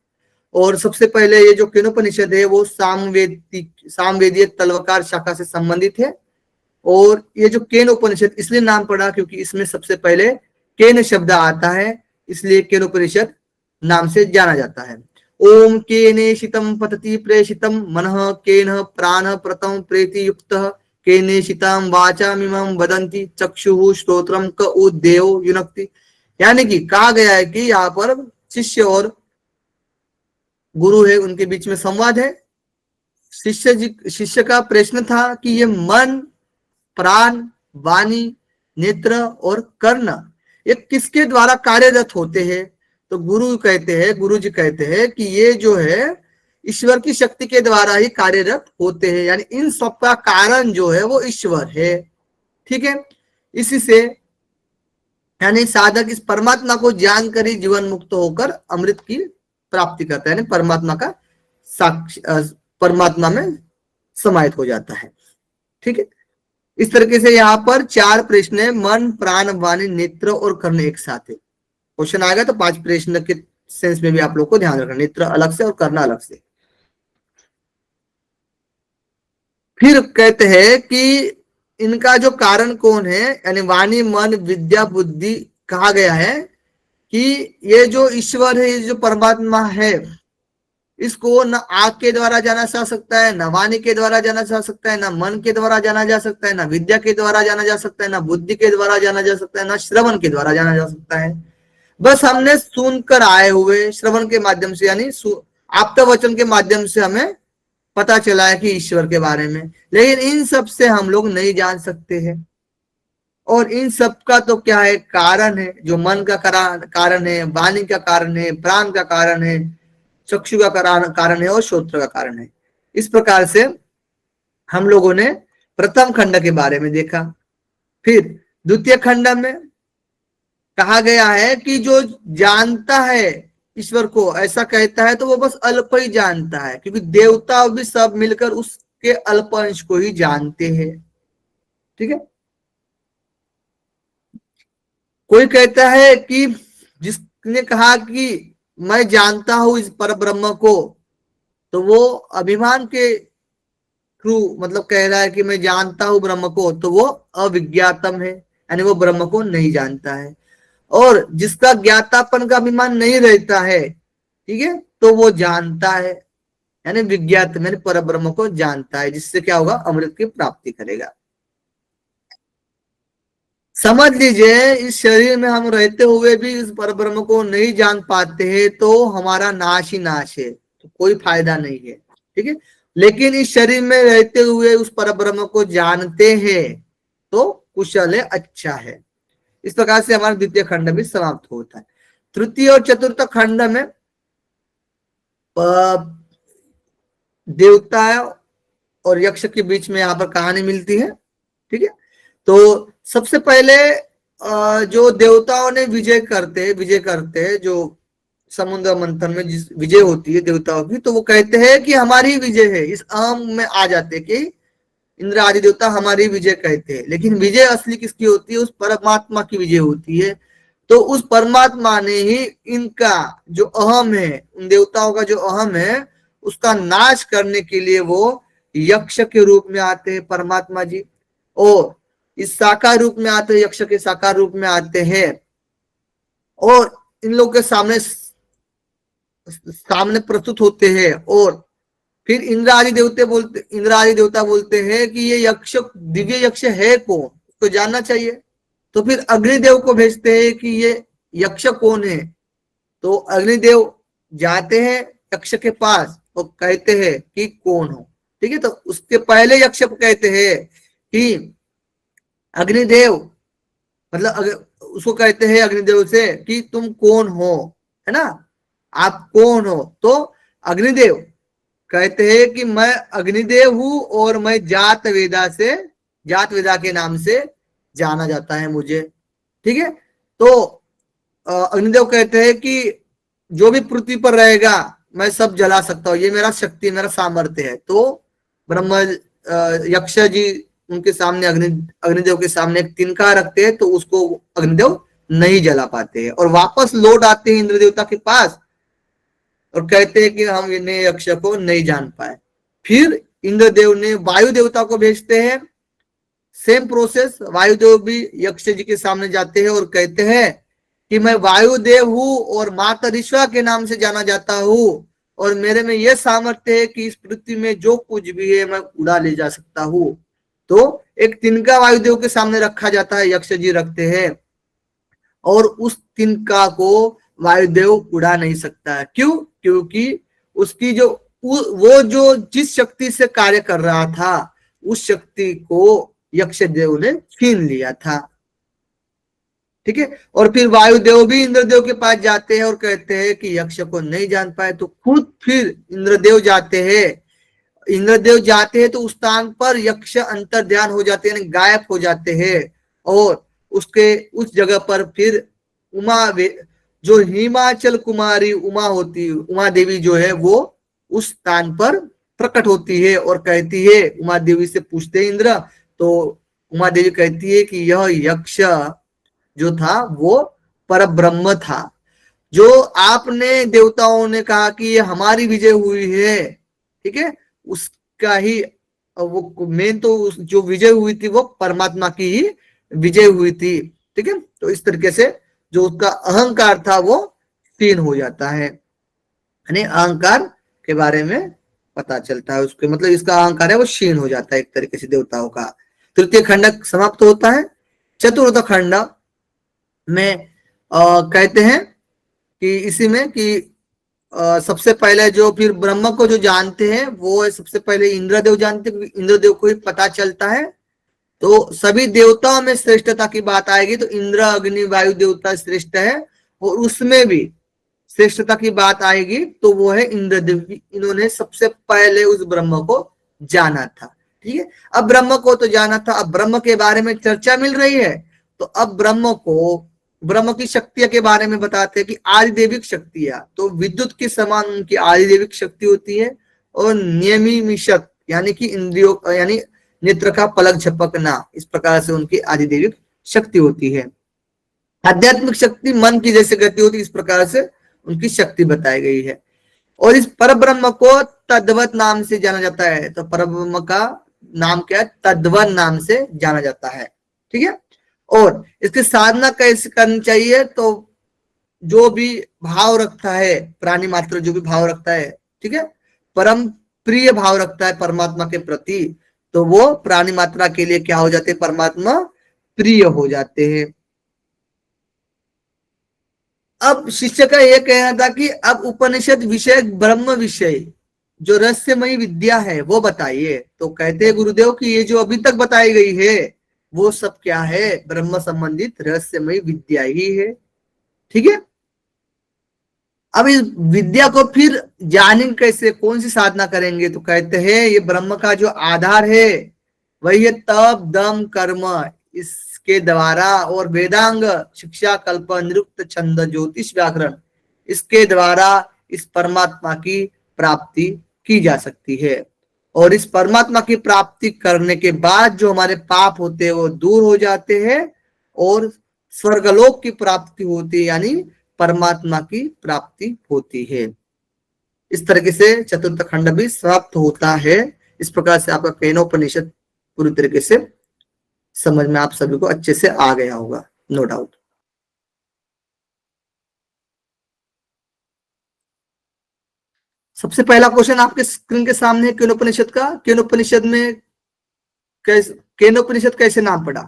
और सबसे पहले ये जो केनोपनिषद है वो सामवेदीय तलवकार शाखा से संबंधित है। और ये जो केन उपनिषद इसलिए नाम पड़ा क्योंकि इसमें सबसे पहले केन शब्द आता है, इसलिए केन उपनिषद नाम से जाना जाता है। ओम केनेशितम पतति प्रेषितम मनः केन प्राण प्रतम प्रेति युक्तः केनेशिताम वाचामिमं वदन्ति चक्षुः श्रोत्रम क उदेव युनक्ति। यानी कि कहा गया है कि यहाँ पर शिष्य और गुरु है, उनके बीच में संवाद है। शिष्य का प्रश्न था कि ये मन, प्राण, वाणी, नेत्र और कर्ण ये किसके द्वारा कार्यरत होते हैं। तो गुरु जी कहते हैं कि ये जो है ईश्वर की शक्ति के द्वारा ही कार्यरत होते हैं, यानी इन सब का कारण जो है वो ईश्वर है, ठीक है। इसी से यानी साधक इस परमात्मा को जानकर ही जीवन मुक्त होकर अमृत की प्राप्ति करता है, यानी परमात्मा का परमात्मा में समाहित हो जाता है, ठीक है। इस तरीके से यहाँ पर 4 प्रश्न है, मन, प्राण, वाणी, नेत्र और कर्ण एक साथ है। क्वेश्चन आएगा तो 5 प्रश्न के सेंस में भी आप लोग को ध्यान रखना, नेत्र अलग से और कर्ण अलग से। फिर कहते हैं कि इनका जो कारण कौन है, यानी वाणी मन विद्या बुद्धि कहा गया है कि ये जो ईश्वर है, ये जो परमात्मा है, इसको न आंख के द्वारा जाना जा सकता है, न वाणी के द्वारा जाना जा सकता है, न मन के द्वारा जाना जा सकता है, न विद्या के द्वारा जाना जा सकता है, न बुद्धि के द्वारा जाना जा सकता है, न श्रवण के द्वारा जाना जा सकता है। बस हमने सुनकर आए हुए श्रवण के माध्यम से, यानी आप्त वचन के माध्यम से हमें पता चला है कि ईश्वर के बारे में, लेकिन इन सब से हम लोग नहीं जान सकते हैं। और इन सब का तो क्या है, कारण है, जो मन का कारण है, वाणी का कारण है, प्राण का कारण है, चक्षु का कारण है और श्रोत्र का कारण है। इस प्रकार से हम लोगों ने प्रथम खंड के बारे में देखा। फिर द्वितीय खंड में कहा गया है कि जो जानता है ईश्वर को, ऐसा कहता है तो वो बस अल्प ही जानता है, क्योंकि देवता भी सब मिलकर उसके अल्प अंश को ही जानते हैं। ठीक है। कोई कहता है कि जिसने कहा कि मैं जानता हूं इस पर ब्रह्म को, तो वो अभिमान के थ्रू मतलब कह रहा है कि मैं जानता हूं ब्रह्म को, तो वो अविज्ञातम है, यानी वो ब्रह्म को नहीं जानता है। और जिसका ज्ञातापन का अभिमान नहीं रहता है, ठीक है, तो वो जानता है, यानी विज्ञात यानी पर ब्रह्म को जानता है, जिससे क्या होगा, अमृत की प्राप्ति करेगा। समझ लीजिए, इस शरीर में हम रहते हुए भी इस पर ब्रह्म को नहीं जान पाते हैं, तो हमारा नाश ही नाश है, तो कोई फायदा नहीं है। ठीक है। लेकिन इस शरीर में रहते हुए उस पर ब्रह्म को जानते हैं तो कुशल है, अच्छा है। इस प्रकार से हमारा द्वितीय खंड भी समाप्त होता है। तृतीय और चतुर्थ खंड में देवता और यक्ष के बीच में यहाँ पर कहानी मिलती है। ठीक है। तो सबसे पहले जो देवताओं ने विजय करते जो समुद्र मंथन में जिस विजय होती है देवताओं की, तो वो कहते हैं कि हमारी विजय है, इस अहम में आ जाते कि इंद्र आदि देवता हमारी विजय कहते हैं। लेकिन विजय असली किसकी होती है, उस परमात्मा की विजय होती है। तो उस परमात्मा ने ही इनका जो अहम है, उन देवताओं का जो अहम है, उसका नाश करने के लिए वो यक्ष के रूप में आते हैं परमात्मा जी, और इस साकार रूप में आते हैं, यक्ष के साकार रूप में आते हैं, और इन लोगों के सामने प्रस्तुत होते हैं। और फिर इंद्र आदि देवता बोलते हैं कि ये यक्ष दिव्य यक्ष है कौन, तो जानना चाहिए। तो फिर अग्निदेव को भेजते हैं कि ये यक्ष कौन है। तो अग्निदेव जाते हैं यक्ष के पास और कहते हैं कि कौन हो। ठीक है। तो उसके पहले यक्ष कहते हैं कि अग्निदेव, मतलब उसको कहते हैं अग्निदेव से कि तुम कौन हो, है ना, आप कौन हो। तो अग्निदेव कहते हैं कि मैं अग्निदेव हूं और मैं जात वेदा के नाम से जाना जाता है मुझे। ठीक है। तो अग्निदेव कहते हैं कि जो भी पृथ्वी पर रहेगा मैं सब जला सकता हूँ, ये मेरा शक्ति, मेरा सामर्थ्य है। तो ब्रह्म यक्ष जी उनके सामने अग्निदेव के सामने एक तिनका रखते हैं, तो उसको अग्निदेव नहीं जला पाते हैं और वापस लौट आते हैं इंद्र देवता के पास और कहते हैं कि हम इन्हें यक्ष को नहीं जान पाए। फिर इंद्रदेव ने वायु देवता को भेजते हैं, सेम प्रोसेस, वायुदेव भी यक्ष जी के सामने जाते हैं और कहते हैं कि मैं वायुदेव हूं और माता ऋषा के नाम से जाना जाता हूं और मेरे में यह सामर्थ्य है कि इस पृथ्वी में जो कुछ भी है मैं उड़ा ले जा सकता हूं। तो एक तिनका वायुदेव के सामने रखा जाता है, यक्ष जी रखते हैं, और उस तिनका को वायुदेव उड़ा नहीं सकता है। क्यों? क्योंकि उसकी वो जो जिस शक्ति से कार्य कर रहा था उस शक्ति को यक्ष देव ने छीन लिया था। ठीक है। और फिर वायुदेव भी इंद्रदेव के पास जाते हैं और कहते हैं कि यक्ष को नहीं जान पाए, तो खुद फिर इंद्रदेव जाते हैं तो उस स्थान पर यक्ष अंतर ध्यान हो जाते हैं, गायब हो जाते हैं, और उस जगह पर फिर जो हिमाचल कुमारी उमा देवी जो है वो उस स्थान पर प्रकट होती है और कहती है, उमा देवी से पूछते हैं इंद्र, तो उमा देवी कहती है कि यह यक्ष जो था वो परब्रह्म था, जो आपने देवताओं ने कहा कि ये हमारी विजय हुई है, ठीक है, उसका ही और वो मेन तो जो विजय हुई थी वो परमात्मा की ही विजय हुई थी। ठीक है, तो इस तरीके से जो उसका अहंकार था वो क्षीण हो जाता है, यानी अहंकार के बारे में पता चलता है उसके, मतलब इसका अहंकार है वो क्षीण हो जाता है एक तरीके से देवताओं का। तृतीय खंड समाप्त होता है। चतुर्थ खंड में कहते हैं कि इसी में कि सबसे पहले जो फिर ब्रह्म को जो जानते हैं वो है सबसे पहले इंद्रदेव जानते हैं, इंद्रदेव को ही पता चलता है। तो सभी देवताओं में श्रेष्ठता की बात आएगी तो इंद्र अग्नि वायु देवता श्रेष्ठ है, और उसमें भी श्रेष्ठता की बात आएगी तो वो है इंद्रदेव की। इन्होंने सबसे पहले उस ब्रह्म को जाना था। ठीक है, अब ब्रह्म को तो जाना था, अब ब्रह्म के बारे में चर्चा मिल रही है, तो अब ब्रह्म की शक्तियों के बारे में बताते हैं कि आदिदेविक शक्तियां, तो विद्युत के समान उनकी आदिदेविक शक्ति होती है, और नियमित यानी कि इंद्रियों यानी नेत्र का पलक झपकना, इस प्रकार से उनकी आदिदेविक शक्ति होती है। आध्यात्मिक शक्ति मन की जैसे गति होती है, इस प्रकार से उनकी शक्ति बताई गई है। और इस परब्रह्म को तद्वत नाम से जाना जाता है, तो परब्रह्म का नाम क्या है? तद्वत नाम से जाना जाता है। ठीक है, और इसकी साधना कैसे करनी चाहिए? तो जो भी भाव रखता है प्राणी मात्र, जो भी भाव रखता है, ठीक है, परम प्रिय भाव रखता है परमात्मा के प्रति, तो वो प्राणी मात्रा के लिए क्या हो जाते हैं? परमात्मा प्रिय हो जाते हैं। अब शिष्य का यह कहना था कि अब उपनिषद विषय ब्रह्म विषय जो रहस्यमयी विद्या है वो बताइए। तो कहते हैं गुरुदेव कि ये जो अभी तक बताई गई है वो सब क्या है? ब्रह्म संबंधित रहस्यमयी विद्या ही है। ठीक है, अब इस विद्या को फिर जानेंगे कैसे, कौन सी साधना करेंगे? तो कहते हैं ये ब्रह्म का जो आधार है वही है तप दम कर्म, इसके द्वारा, और वेदांग शिक्षा कल्प निरुक्त छंद ज्योतिष व्याकरण, इसके द्वारा इस परमात्मा की प्राप्ति की जा सकती है। और इस परमात्मा की प्राप्ति करने के बाद जो हमारे पाप होते हैं वो दूर हो जाते हैं, और स्वर्गलोक की प्राप्ति होती है, यानी परमात्मा की प्राप्ति होती है। इस तरीके से चतुर्थ खंड भी समाप्त होता है। इस प्रकार से आपका केनोपनिषद पूरी तरीके से समझ में आप सभी को अच्छे से आ गया होगा, नो डाउट। सबसे पहला क्वेश्चन आपके स्क्रीन के सामने है केनोपनिषद का। केनोपनिषद में केनोपनिषद कैसे नाम पड़ा?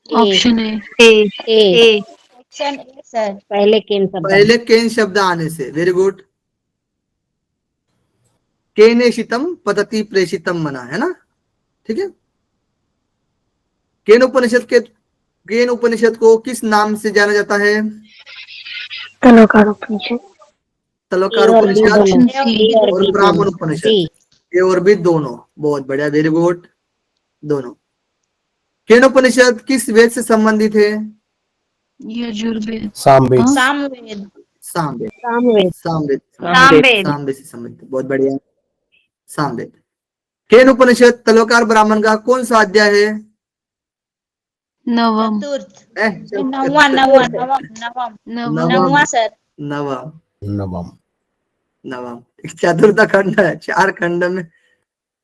ऑप्शन है ए ऑप्शन ए सर, पहले केन शब्द पहले केन शब्द आने से। Very good. केनेशितम पतति प्रेषितम मना, है ना? ठीक है, केन उपनिषद को किस नाम से जाना जाता है? तलोकार उपनिषद, तलोकार उपनिषद और ब्राह्मण उपनिषद, ये और भी दोनों। बहुत बढ़िया, वेरी गुड, दोनों। केनोपनिषद किस वेद से संबंधित है? यजुर्वेद, सामवेद, सामवेद, सामवेद, सामवेद, सामवेद, सामवेद, सामवेद से संबंधित। बहुत बढ़िया, सामवेद। केन उपनिषद तलोकार ब्राह्मण का कौन सा अध्याय है? नवम, चतुर्थ, नवा नवा सर, नवा नवम, नवम। चतुर्थ खंड है, 4 खंड में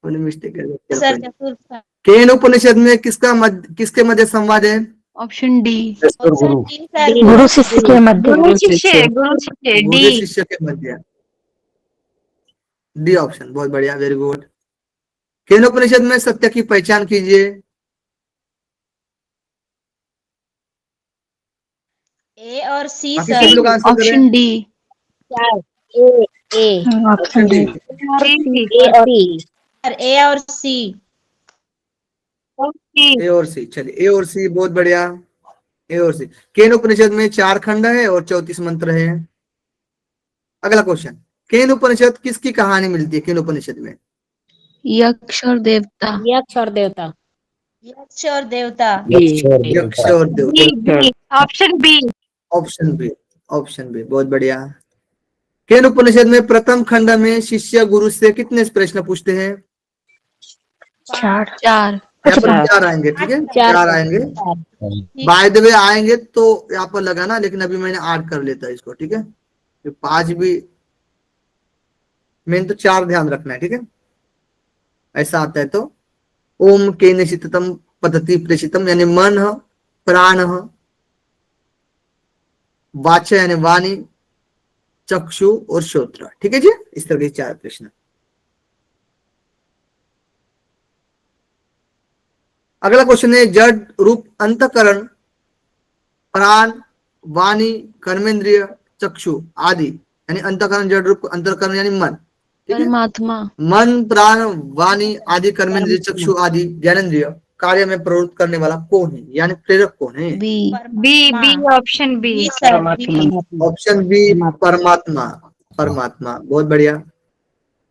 मिस्टेक है सर चतुर्थ, केन उपनिषद में किसके मध्य संवाद है? Option D, option D sir, गुरु शिष्य के मध्य, गुरु शिष्य के मध्य, डी ऑप्शन। बहुत बढ़िया, वेरी गुड। केनोपनिषद में सत्य की पहचान कीजिए। ए और सी बाकी सर, सभी लोग आंसर करें। ऑप्शन डी, ऑप्शन डी, ए और सी, ए और सी, चलिए ए और सी, बहुत बढ़िया, ए और सी। केन उपनिषद में 4 खंड है और 34 मंत्र है। अगला क्वेश्चन, केन उपनिषद किसकी कहानी मिलती है? केन उपनिषद में यक्ष और देवता, यक्ष और देवता, यक्ष और देवता, यक्ष और देवता, option B, option B, option B, बहुत बढ़िया। केन उपनिषद में प्रथम खंड में शिष्य गुरु से कितने प्रश्न पूछते हैं? 4, चार, यहाँ पर 4 आएंगे, ठीक है, 4 आएंगे। बाय द वे आएंगे तो यहाँ पर लगाना, लेकिन अभी मैंने 8 कर लेता है इसको, ठीक है। तो 5 भी मेन, तो 4 ध्यान रखना है, ठीक है। ऐसा आता है तो ओम के निशितम पतति प्रेषितम, यानी मन, प्राण, वाचा यानी वाणी, चक्षु और श्रोत्र। ठीक है जी, इस तरह के 4 प्रश्न। अगला क्वेश्चन है जड़ रूप अंतकरण, प्राण, वाणी, कर्मेंद्रिय, चक्षु आदि, यानी अंतकरण जड़ रूप, अंतकरण यानी मन, ठीक है? परमात्मा। मन, प्राण, वाणी आदि, कर्मेंद्रिय, चक्षु आदि ज्ञानेंद्रिय कार्य में प्रवृत्त करने वाला कौन है, यानी प्रेरक कौन है? B. B option B. B sir, B. Option B परमात्मा। परमात्मा, बहुत बढ़िया।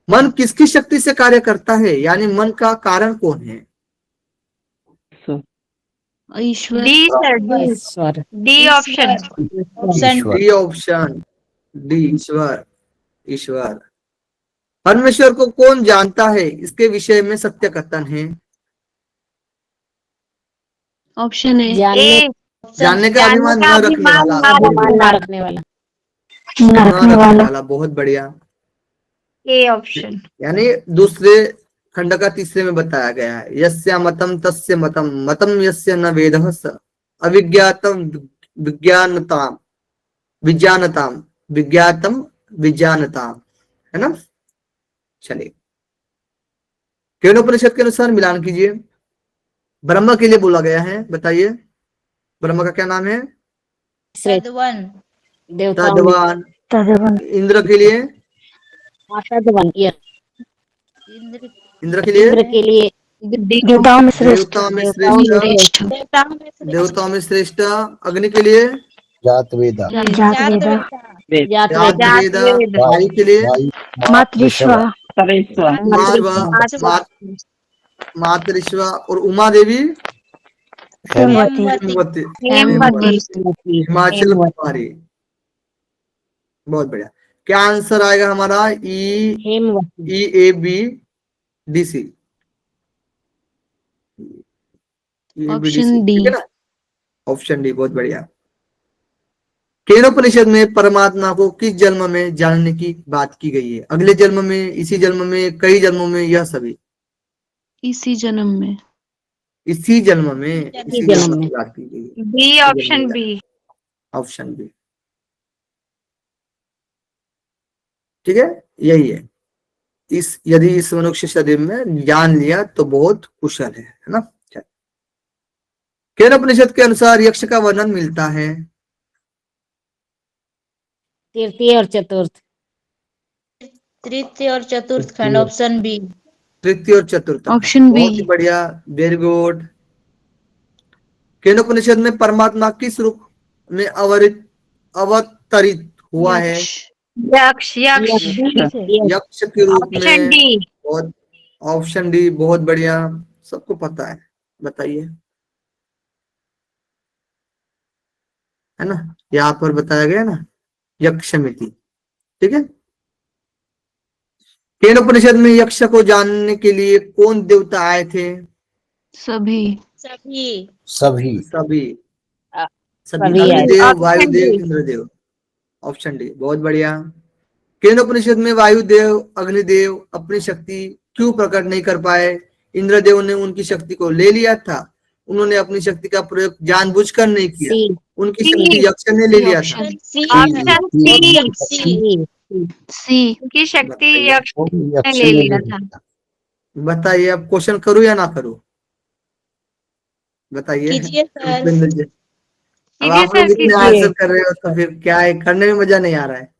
मन किसकी शक्ति से कार्य करता है, यानी मन का कारण कौन है? ईश्वर। D sir, D option. Option D option D, ईश्वर। ईश्वर। परमेश्वर को कौन जानता है, इसके विषय में सत्य कथन है? Option A. जानने का अभिमान न रखने वाला। ना रखने वाला। न रखने वाला, बहुत बढ़िया। A option. यानी दूसरे खंड का तीसरे में बताया गया है, यस्य मतम तस्य मतम, मतम यस्य न वेदः स अविज्ञातम विज्ञानताम, विज्ञानताम विज्ञातम विज्ञानताम, है ना? चलिए, केनोपनिषद के अनुसार मिलान कीजिए। ब्रह्मा के लिए बोला गया है, बताइए ब्रह्मा का क्या नाम है? तद्वन, तद्वान। तद्वन। इंद्र के लिए? इंद्र, इंद्र के लिए? देवताओं में श्रेष्ठ। देवताओं में श्रेष्ठ। देवताओं में श्रेष्ठ। देवताओं में श्रेष्ठ। अग्नि के लिए? जात वेदा। जात वेदा। जात वेदा। वायु के लिए? मातृश्वा। मातृश्वा। और उमा देवी? हेमवती। हिमाचल कुमारी। बहुत बढ़िया। क्या आंसर आएगा हमारा? E A B D C. Option D. Option D, बहुत बढ़िया। केनोपनिषद में परमात्मा को किस जन्म में जानने की बात की गई है? अगले जन्म में, इसी जन्म में, कई जन्मों में, यह सभी? इसी जन्म में। इसी जन्म में, इसी जन्म में बात की गई है। B option B. Option B, ठीक है, यही है। यदि इस मनुष्य शरीर में जान लिया तो बहुत कुशल है ना? केनोपनिषद के अनुसार यक्ष का वर्णन मिलता है तृतीय और चतुर्थ। तृतीय और चतुर्थ खंड, ऑप्शन बी। तृतीय और चतुर्थ, ऑप्शन बी। बहुत ही बढ़िया, वेरी गुड। केनोपनिषद में परमात्मा किस रूप में अवतरित हुआ है? यक्ष। यक्ष के रूप में। Option D. बहुत, ऑप्शन डी, बहुत बढ़िया, सबको पता है, बताइए, है ना? यहाँ पर बताया गया ना, यक्षमिति, ठीक है। केनोपनिषद में यक्ष को जानने के लिए कौन देवता आए थे? सभी। सभी सभी अग्निदेव, वायुदेव, इंद्रदेव। ऑप्शन डी, बहुत बढ़िया। केनोपनिषद में वायुदेव, अग्निदेव अपनी शक्ति क्यों प्रकट नहीं कर पाए? इंद्रदेव ने उनकी शक्ति को ले लिया था, उन्होंने अपनी शक्ति का प्रयोग जानबूझकर नहीं किया, उनकी शक्ति यक्ष ने ले लिया था। Option C. उनकी शक्ति यक्ष ने ले लिया था। बताइए, अब क्वेश्चन करूं या ना करूं? बताइए। कीजिए सर। भूपेंद्र जी, अब आप लोग इतने आंसर कर रहे हो तो फिर क्या है, करने में मजा नहीं आ रहा है?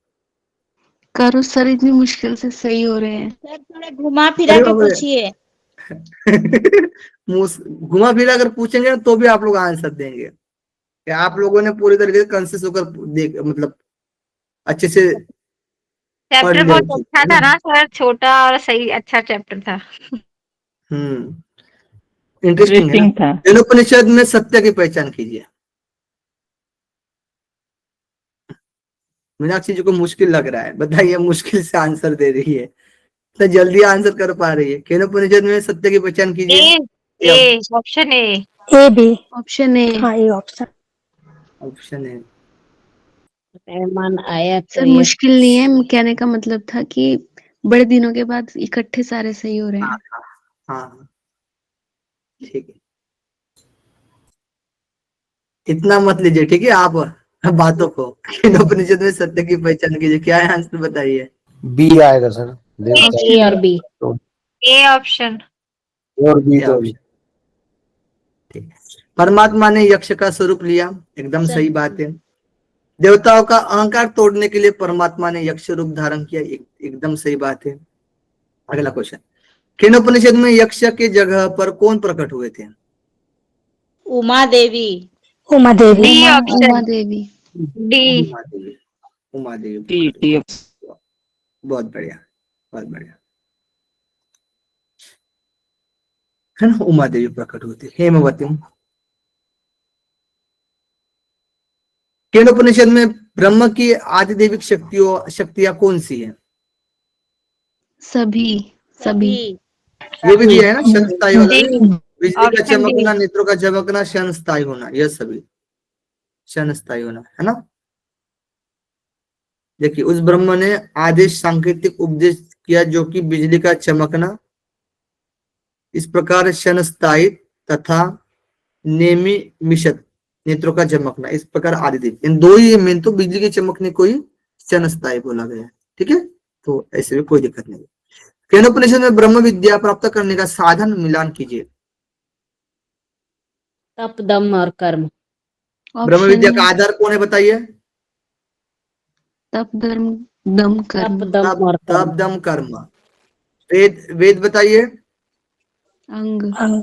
करो सर, इतनी मुश्किल से सही हो रहे हैं। सर थोड़ा घुमा फिरा के पूछिए। घुमा फिरा कर पूछेंगे ना तो भी आप लोग आंसर देंगे, क्या आप लोगों ने पूरी तरीके से कंसिस होकर देख, मतलब अच्छे से चैप्टर बहुत अच्छा था ना सर, छोटा और सही, अच्छा चैप्टर था। इंटरेस्टिंग था। केनोपनिषद में सत्य की पहचान कीजिए। मीनाक्षी जी को मुश्किल लग रहा है, बताइए, मुश्किल से आंसर दे रही है, तो जल्दी आंसर कर पा रही है। केनोपनिषद में सत्य की पहचान कीजिए। A option A B. Option A. हाँ, ए ऑप्शन। ऑप्शन है। मन आया सर मुश्किल नहीं है, कहने का मतलब था कि बड़े दिनों के बाद इकट्ठे सारे सही हो रहे हैं। हाँ ठीक है, इतना मत लीजिए, ठीक है आप बातों को। केनोपनिषद में सत्य की पहचान कीजिए, क्या है आंसर बताइए। बी आएगा सर, देवता ए और बी, तो ए ऑप्शन। और बी क्या तो ऑप्शन? ठीक है। परमात्मा ने यक्ष का स्वरूप लिया, एकदम सही बात है। देवताओं का अहंकार तोड़ने के लिए परमात्मा ने यक्ष रूप धारण किया, एकदम सही बात है। अगला क्वेश्चन, केनोपनिषद में यक्ष के जगह पर कौन प्रकट हुए थे? उमा देवी। उमा देवी, डी उमा ऑप्शन, देवी। डी। उमा देवी, उमा देवी प्रकट हुए। बहुत बढ़िया, बहुत बढ़िया, है ना, उमा देवी प्रकट हुए थे। हेमवती। केनोपनिषद में ब्रह्म की आदिदेविक शक्तियां कौन सी है? सभी सभी। ये भी दिया है ना, क्षणस्थायी वाला भी, डी, बिजली का ऑप्शन डी। चमकना, नेत्रों का झपकना, क्षणस्थायी होना, यह सभी क्षणस्थायी होना, है ना। देखिए, उस ब्रह्म ने आदेश सांकेतिक उपदेश किया जो कि बिजली का चमकना, इस प्रकार क्षणस्थायी तथा नेमि मिशत, नेत्रों का चमकना, इस प्रकार आदिदेव, इन दो ही मेन तो बिजली के चमकने को ही क्षणस्थायी बोला गया है। ठीक है, तो ऐसे में कोई दिक्कत नहीं। केनोपनिषद में ब्रह्म विद्या प्राप्त करने का साधन मिलान कीजिए। तप, दम और कर्म। ब्रह्म ऑप्शन विद्या का आधार कौन है बताइए? तप धर्म दम कर्म। तप, दम और तप कर्म। दम कर्म। वेद, वेद बताइए। अंग। अंग।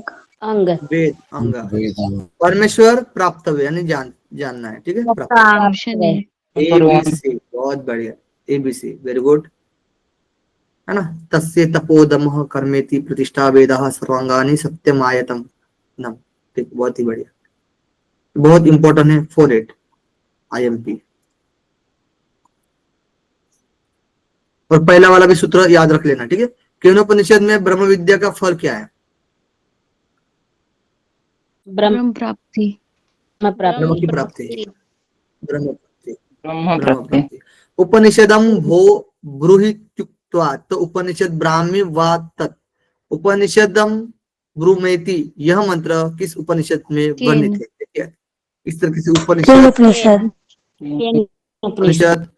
वेद अंग। वेदांग। परमेश्वर प्राप्त हुए, यानी जानना है। ठीक है, प्राप्त। Option A. एबीसी, बहुत बढ़िया, एबीसी, वेरी गुड, है ना। तस्य तपोदमः कर्मेति प्रतिष्ठा वेदः सर्वांगानि सत्यमायतम नम। ठीक, बहुत ही बढ़िया, बहुत इंपॉर्टेंट है, 48 IMP। और पहला वाला भी सूत्र याद रख लेना, ठीक है। केनोपनिषद में ब्रह्म विद्या का फल क्या है? ब्रह्म प्राप्ति। ब्रह्म की प्राप्ति, ब्रह्म प्राप्ति, ब्रह्म प्राप्ति। उपनिषदम भो ब्रूहित्युक्त्वा, तो उपनिषद ब्राह्मी वा तत्, उपनिषदम ब्रूमेति, यह मंत्र किस उपनिषद में वर्णित है? ठीक है, इस तरह से उपनिषद, उपनिषद, उपनिषद,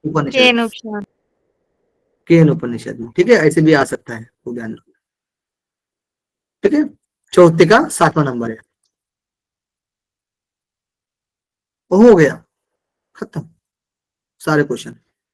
उपनिषद, केन उपनिषद में, ठीक है, ऐसे भी आ सकता है, तो ध्यान रखना। ठीक है, चौथे का 7वां नंबर है, हो गया, खत्म सारे क्वेश्चन।